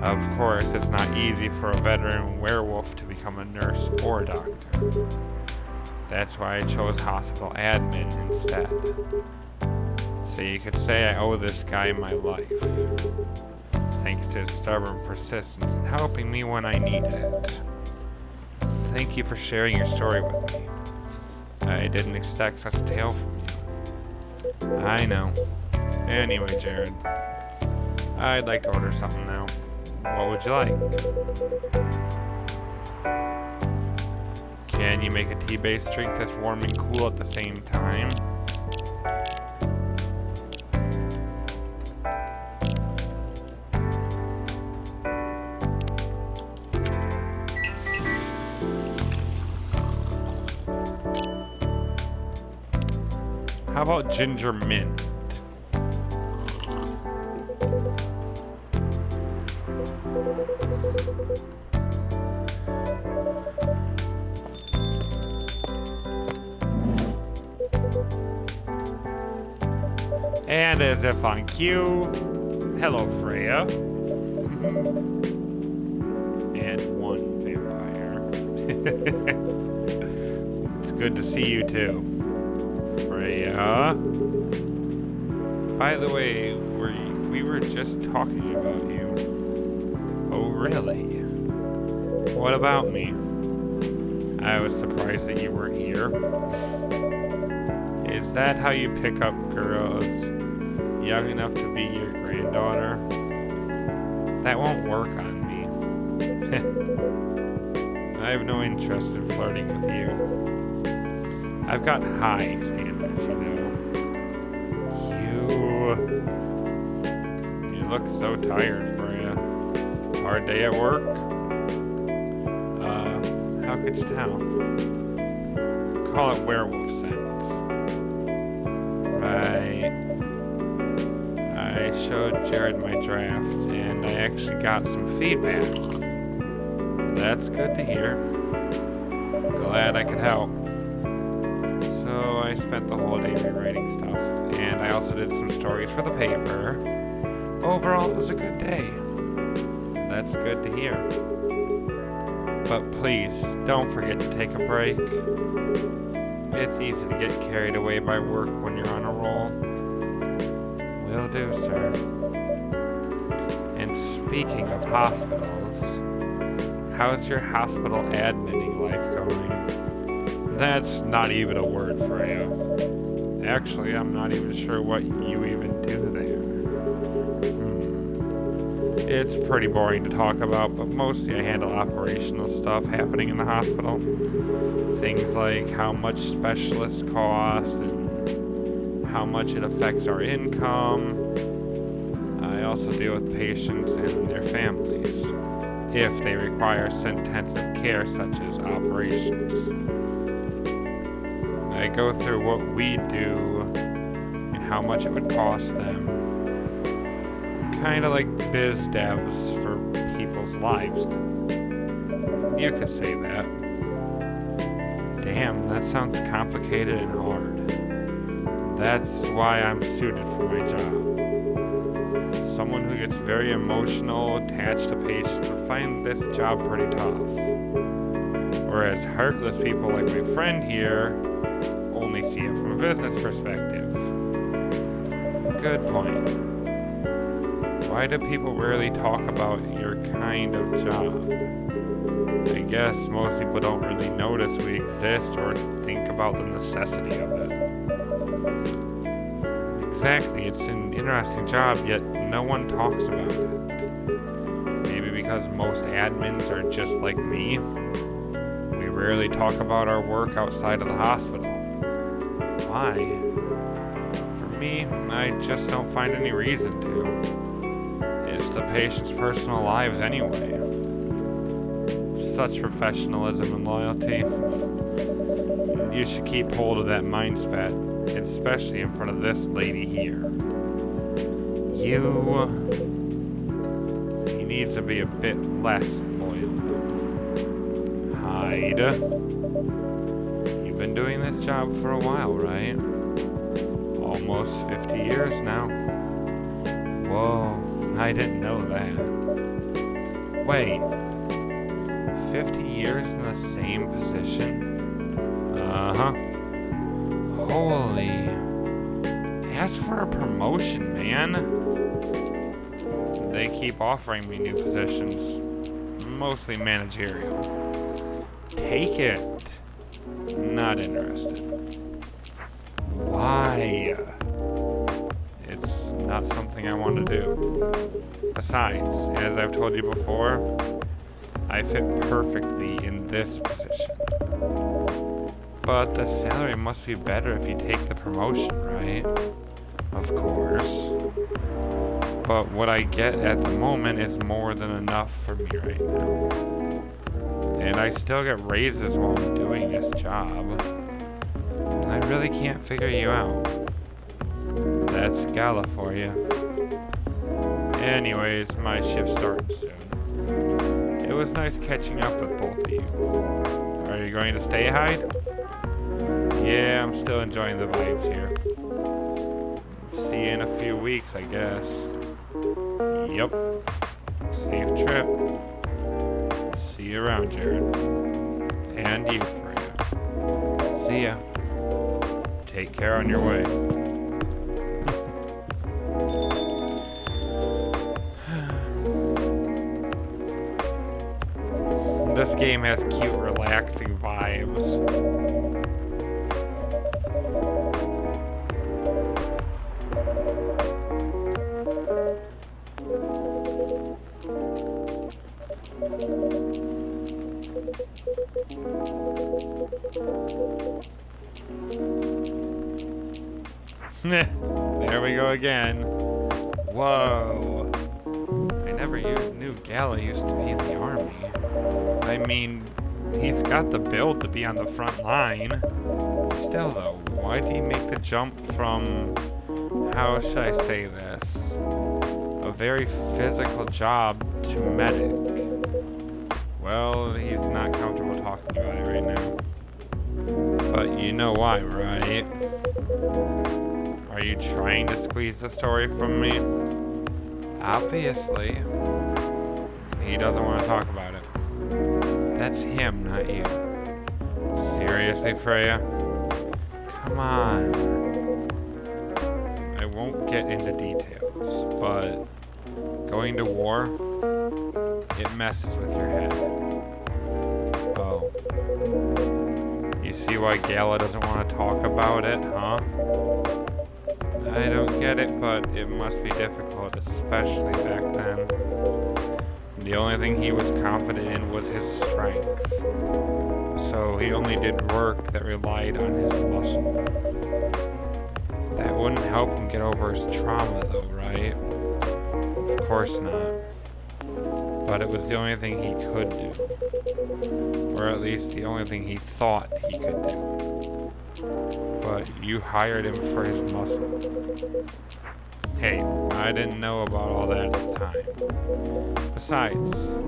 Of course, it's not easy for a veteran werewolf to become a nurse or a doctor. That's why I chose hospital admin instead. So you could say I owe this guy my life. Thanks to his stubborn persistence in helping me when I needed it. Thank you for sharing your story with me. I didn't expect such a tale from you. I know. Anyway, Jared, I'd like to order something now. What would you like? Can you make a tea-based drink that's warm and cool at the same time? How about ginger mint? And as if on cue, hello Freya. And one vampire. good to see you too. Freya. By the way, we were just talking about you. Oh, really? What about me? I was surprised that you were here. Is that how you pick up girls young enough to be your granddaughter? That won't work on me. I have no interest in flirting with you. I've got high standards, you know. You look so tired, Freya. Hard day at work? How could you tell? Call it werewolf sense. Right. I showed Jared my draft, and I actually got some feedback. That's good to hear. Glad I could help. So I spent the whole day rewriting stuff, and I also did some stories for the paper. Overall, it was a good day. That's good to hear. But please, don't forget to take a break. It's easy to get carried away by work when you're on a roll. Will do, sir. And speaking of hospitals, how's your hospital adminning life going? That's not even a word for you. Actually, I'm not even sure what you even do there. It's pretty boring to talk about, but mostly I handle operational stuff happening in the hospital. Things like how much specialists cost and how much it affects our income. I also deal with patients and their families, if they require intensive care such as operations. I go through what we do and how much it would cost them. Kind of like biz devs for people's lives. You could say that. Damn, that sounds complicated and hard. That's why I'm suited for my job. Someone who gets very emotional, attached to patients would find this job pretty tough. Whereas heartless people like my friend here only see it from a business perspective. Good point. Why do people rarely talk about your kind of job? I guess most people don't really notice we exist or think about the necessity of it. Exactly, it's an interesting job, yet no one talks about it. Maybe because most admins are just like me. We rarely talk about our work outside of the hospital. Why? For me, I just don't find any reason to. It's the patient's personal lives anyway. Such professionalism and loyalty. You should keep hold of that mindset, especially in front of this lady here. He needs to be a bit less loyal. Hyde. You've been doing this job for a while, right? Almost 50 years now. Whoa. I didn't know that. Wait, 50 years in the same position? Uh-huh. Holy. Ask for a promotion, man. They keep offering me new positions, mostly managerial. Take it. Not interested. Why? It's not something I want to do. Besides, as I've told you before, I fit perfectly in this position. But the salary must be better if you take the promotion, right? Of course. But what I get at the moment is more than enough for me right now. And I still get raises while I'm doing this job. I really can't figure you out. That's Gala for you. Anyways, my shift's starting soon. It was nice catching up with both of you. Are you going to stay, Hyde? Yeah, I'm still enjoying the vibes here. See you in a few weeks, I guess. Yep. Safe trip. See you around, Jared. And you, Freya. See See ya. Take care on your way. This game has cute, relaxing vibes. There we go again. Whoa. I never knew Gala used to be in the army. I mean, he's got the build to be on the front line. Still though, why did he make the jump from, how should I say this, a very physical job to medic? Well, he's not comfortable talking about it right now. But you know why, right? Are you trying to squeeze the story from me? Obviously. He doesn't want to talk about it. That's him, not you. Seriously, Freya? Come on. I won't get into details, but going to war, it messes with your head. Oh. You see why Gala doesn't want to talk about it, huh? I don't get it, but it must be difficult, especially back then. The only thing he was confident in was his strength. So he only did work that relied on his muscle. That wouldn't help him get over his trauma though, right? Of course not. But it was the only thing he could do. Or at least the only thing he thought he could do. But you hired him for his muscle. Hey, I didn't know about all that at the time. Besides,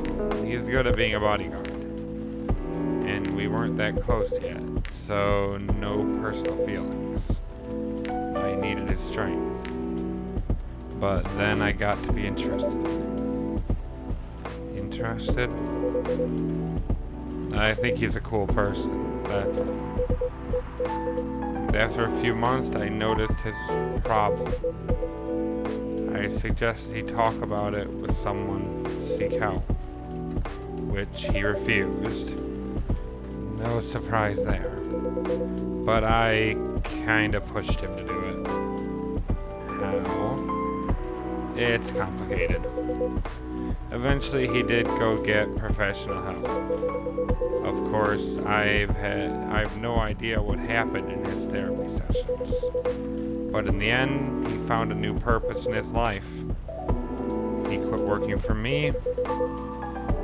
he's good at being a bodyguard. And we weren't that close yet, so no personal feelings. I needed his strength. But then I got to be interested in him. Interested? I think he's a cool person, that's all. And after a few months, I noticed his problem. I suggested he talk about it with someone to seek help, which he refused. No surprise there. But I kinda pushed him to do it. How? It's complicated. Eventually he did go get professional help. Of course, I've no idea what happened in his therapy sessions. But in the end, he found a new purpose in his life. He quit working for me,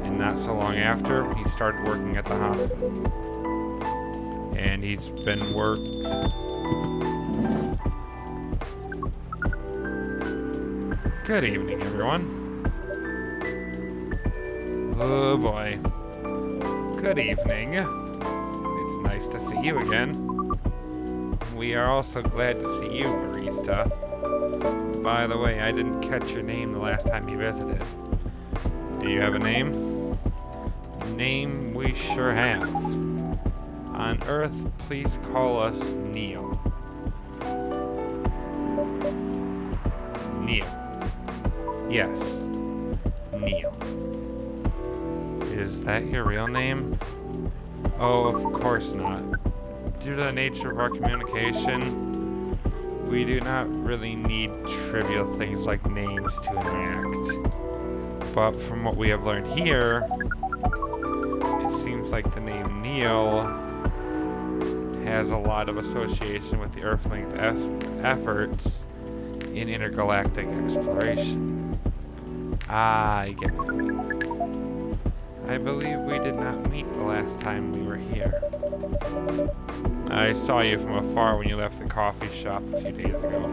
and not so long after, he started working at the hospital. And he's been Good evening, everyone. Oh boy. Good evening. It's nice to see you again. We are also glad to see you, barista. By the way, I didn't catch your name the last time you visited. Do you have a name? Name we sure have. On Earth, please call us Neil. Neil. Yes, Neil. Is that your real name? Oh, of course not. Due to the nature of our communication, we do not really need trivial things like names to interact. But from what we have learned here, it seems like the name Neil has a lot of association with the Earthlings' efforts in intergalactic exploration. Ah, I get what you mean. I believe we did not meet the last time we were here. I saw you from afar when you left the coffee shop a few days ago.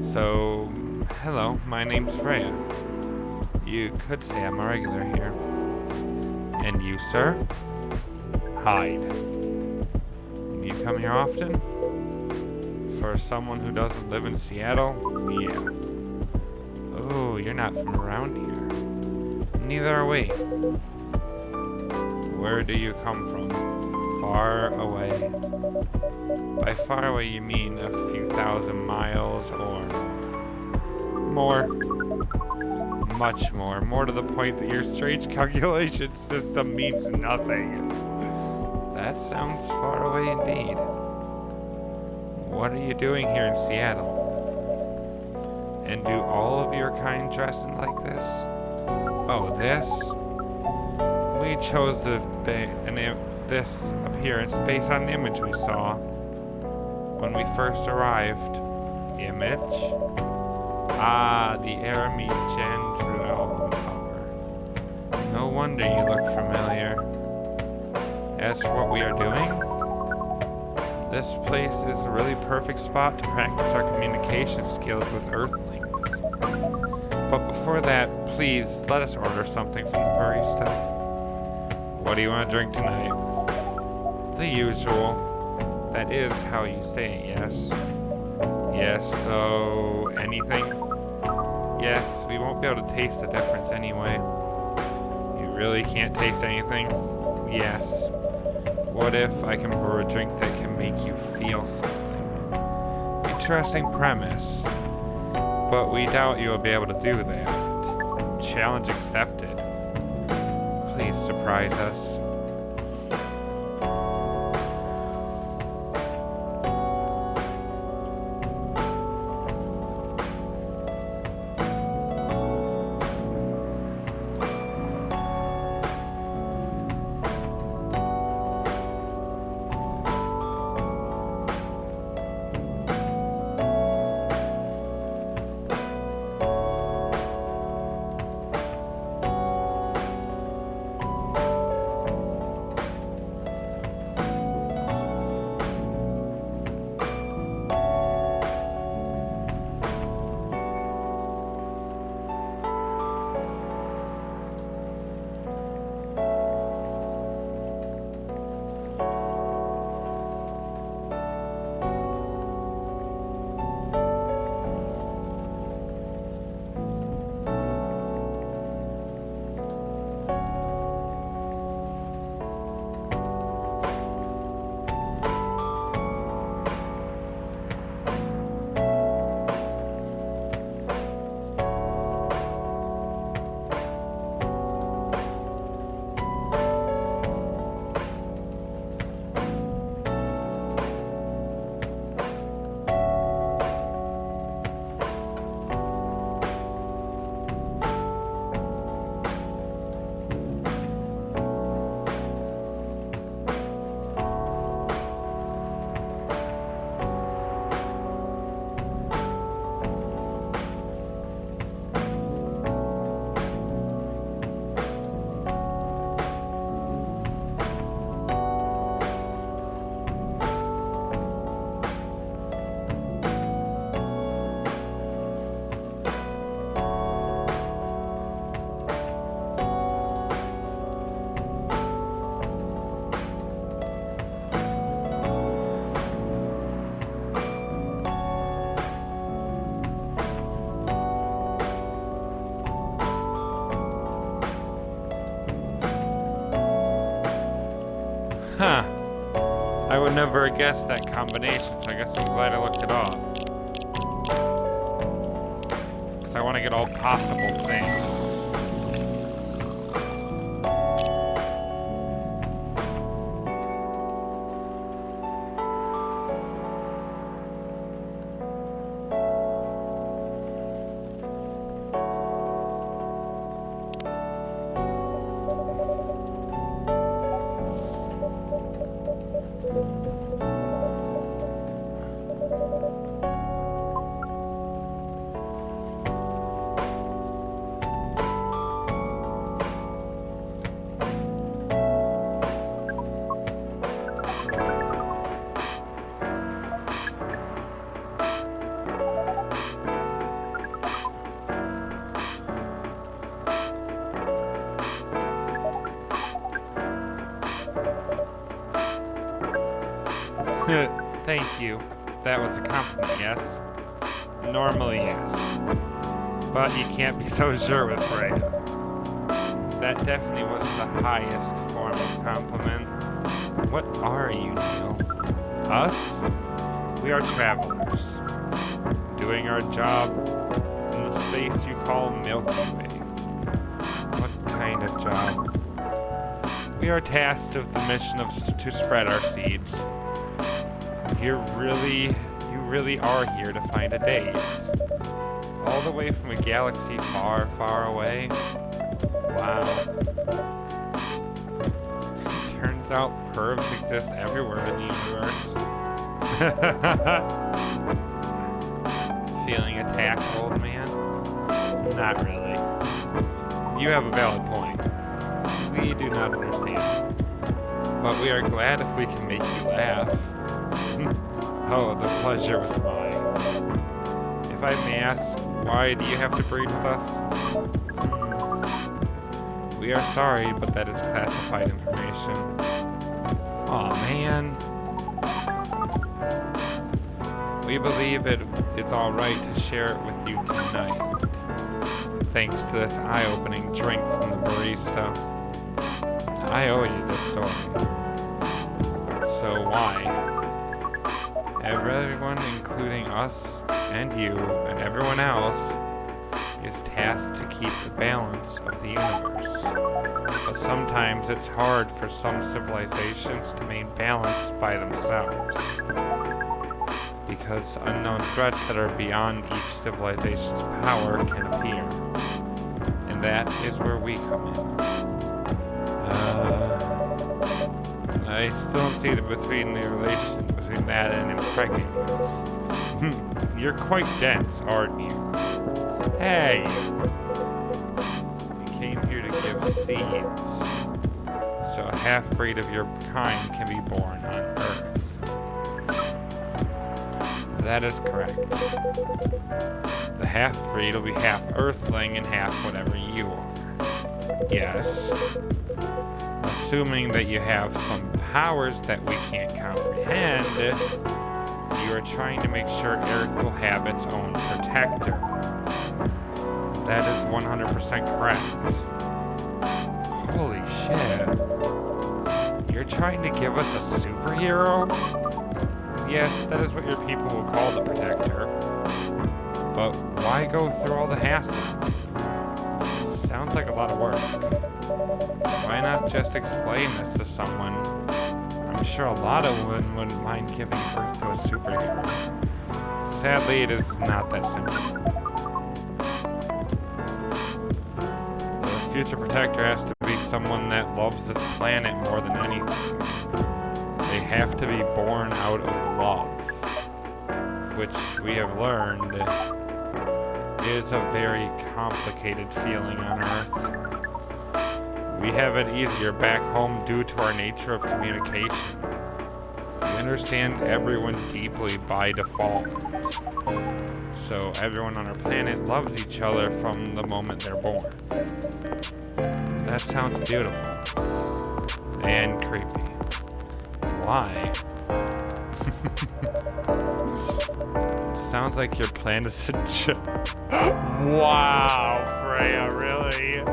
So, hello, my name's Freya. You could say I'm a regular here. And you, sir? Hyde. You come here often? For someone who doesn't live in Seattle, yeah. Oh, you're not from around here. Neither are we. Where do you come from? Far away. By far away you mean a few thousand miles or more. Much more. More to the point that your strange calculation system means nothing. That sounds far away indeed. What are you doing here in Seattle? And do all of your kind dress in like this? Oh, this? We chose this appearance based on an image we saw when we first arrived. Image? Ah, the Aramie Gendrew album cover. No wonder you look familiar. As for what we are doing, this place is a really perfect spot to practice our communication skills with Earthlings. But before that, please let us order something from the barista. What do you want to drink tonight? The usual. That is how you say it, yes? Yes, so anything? Yes, we won't be able to taste the difference anyway. You really can't taste anything? Yes. What if I can brew a drink that can make you feel something? Interesting premise. But we doubt you'll be able to do that. Challenge accepted. Please surprise us. Huh. I would never have guessed that combination, so I guess I'm glad I looked it up. Because I want to get all possible things. Thank you. That was a compliment, yes? Normally, yes. But you can't be so sure with Freya. That definitely was the highest form of compliment. What are you, Neil? Us? We are travelers, doing our job in the space you call Milky Way. What kind of job? We are tasked with the mission to spread our seeds. You really are here to find a date. All the way from a galaxy far, far away. Wow. Turns out pervs exist everywhere in the universe. Feeling attacked, old man? Not really. You have a valid point. We do not understand. But we are glad if we can make you laugh. Oh, the pleasure was mine. If I may ask, why do you have to breed with us? We are sorry, but that is classified information. Aw, man. We believe it's alright to share it with you tonight. Thanks to this eye-opening drink from the barista. I owe you this story. So why? Everyone, including us and you and everyone else, is tasked to keep the balance of the universe. But sometimes it's hard for some civilizations to maintain balance by themselves, because unknown threats that are beyond each civilization's power can appear. And that is where we come in. I still don't see the relation between that and impregnating us. You're quite dense, aren't you? Hey! You came here to give seeds, so a half-breed of your kind can be born on Earth. That is correct. The half-breed will be half Earthling and half whatever you are. Yes. Assuming that you have some powers that we can't comprehend, you are trying to make sure Earth will have its own protector. That is 100% correct. Holy shit. You're trying to give us a superhero? Yes, that is what your people will call the protector. But why go through all the hassle? Sounds like a lot of work. Why not just explain this to someone? I'm sure a lot of women wouldn't mind giving birth to a superhero. Sadly, it is not that simple. The future protector has to be someone that loves this planet more than anything. They have to be born out of love, which we have learned is a very complicated feeling on Earth. We have it easier back home due to our nature of communication. We understand everyone deeply by default. So everyone on our planet loves each other from the moment they're born. That sounds beautiful. And creepy. Why? Sounds like your plan is to Wow, Freya, really?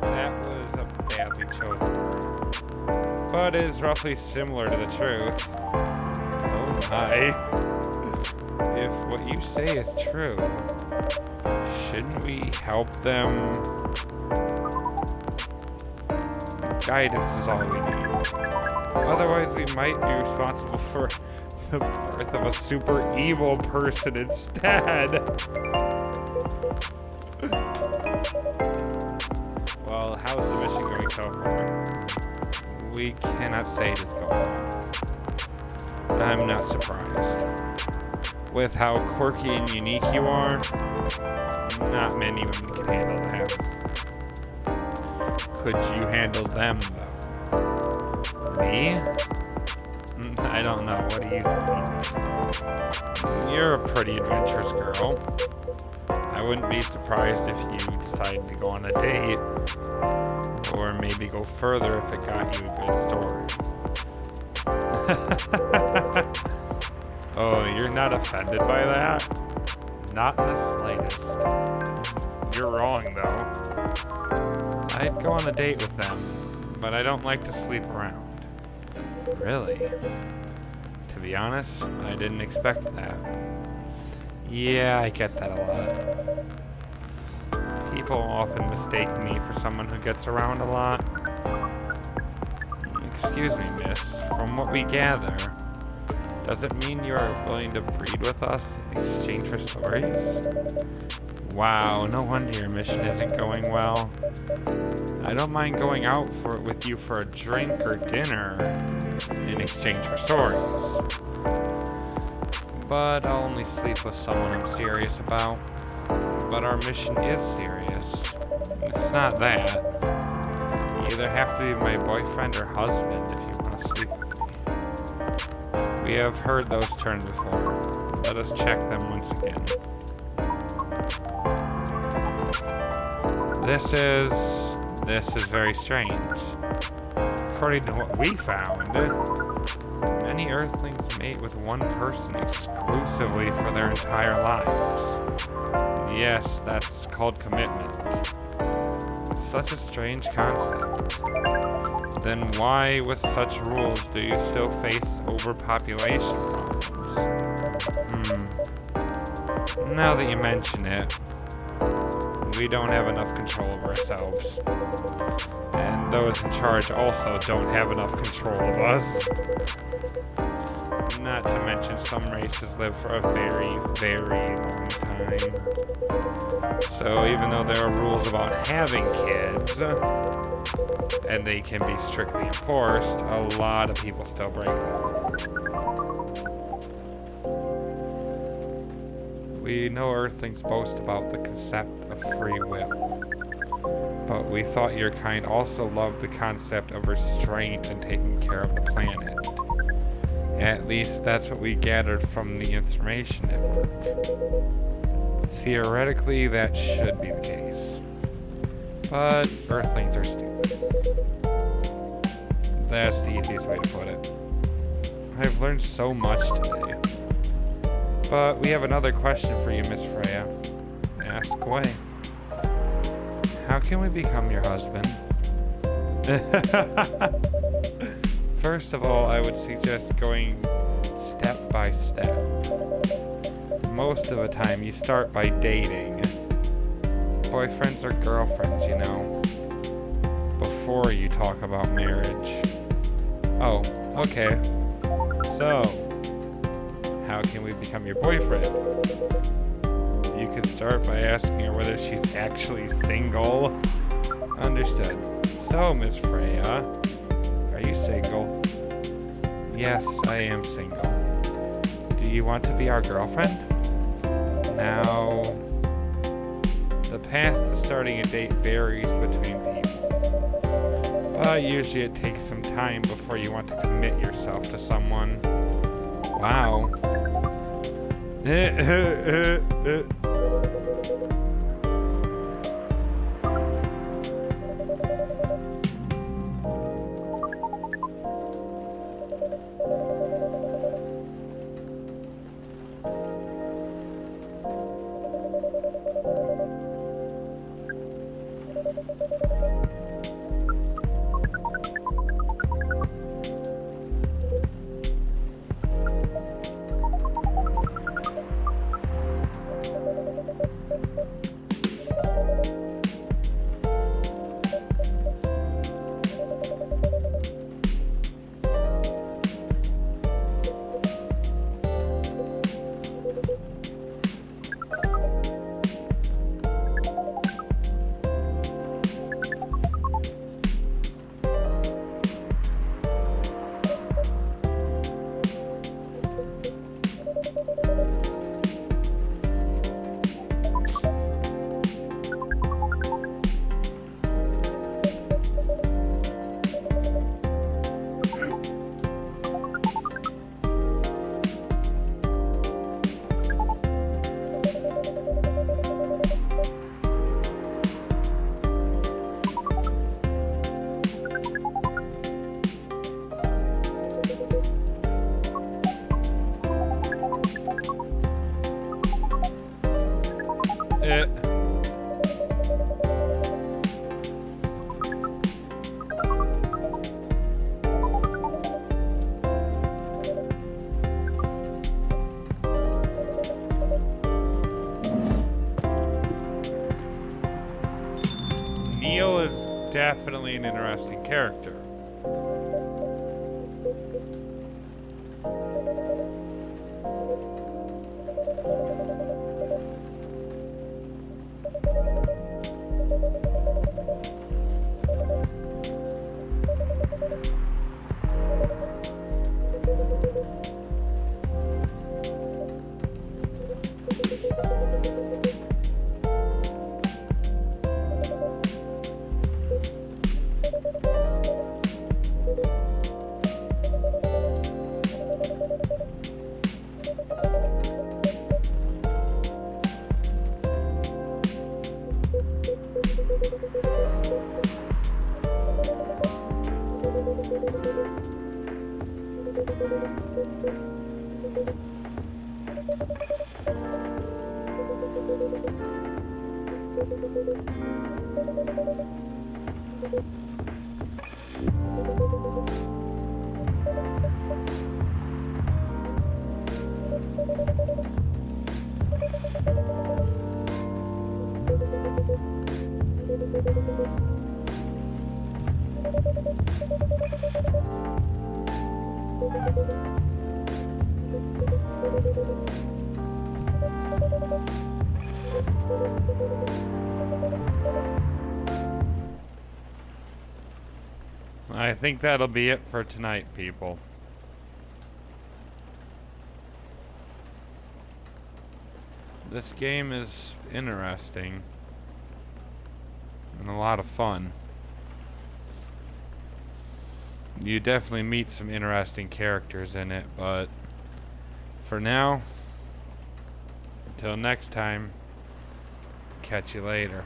That was a badly chosen word. But it is roughly similar to the truth. Oh my. If what you say is true, shouldn't we help them? Guidance is all we need. Otherwise, we might be responsible for the birth of a super evil person instead. Well, how's the mission going so far? We cannot say it is going well. I'm not surprised. With how quirky and unique you are, not many women can handle that. Could you handle them, though? Me? I don't know. What do you think? You're a pretty adventurous girl. I wouldn't be surprised if you decided to go on a date, or maybe go further if it got you a good story. Oh, you're not offended by that? Not in the slightest. You're wrong, though. I'd go on a date with them, but I don't like to sleep around. Really? To be honest, I didn't expect that. Yeah, I get that a lot. People often mistake me for someone who gets around a lot. Excuse me, miss. From what we gather, does it mean you are willing to breed with us in exchange for stories? Wow, no wonder your mission isn't going well. I don't mind going out with you for a drink or dinner in exchange for stories. But I'll only sleep with someone I'm serious about. But our mission is serious. It's not that. You either have to be my boyfriend or husband if you want to sleep with me. We have heard those terms before. Let us check them once again. This is very strange. According to what we found, many Earthlings mate with one person exclusively for their entire lives. Yes, that's called commitment. Such a strange concept. Then why, with such rules, do you still face overpopulation problems? Now that you mention it, we don't have enough control over ourselves. And those in charge also don't have enough control of us. Not to mention some races live for a very, very long time. So even though there are rules about having kids, and they can be strictly enforced, a lot of people still break them. We know Earthlings boast about the concept of free will, but we thought your kind also loved the concept of restraint and taking care of the planet. At least that's what we gathered from the information network. Theoretically, that should be the case. But Earthlings are stupid. That's the easiest way to put it. I've learned so much today. But we have another question for you, Miss Freya. Ask away. How can we become your husband? First of all, I would suggest going step by step. Most of the time, you start by dating. Boyfriends or girlfriends, you know. Before you talk about marriage. Oh, okay. So, how can we become your boyfriend? You could start by asking her whether she's actually single. Understood. So, Miss Freya, are you single? Yes, I am single. Do you want to be our girlfriend? Now, the path to starting a date varies between people. But usually it takes some time before you want to commit yourself to someone. Wow. definitely an interesting character. I think that'll be it for tonight, people. This game is interesting and a lot of fun. You definitely meet some interesting characters in it, but for now, until next time, catch you later.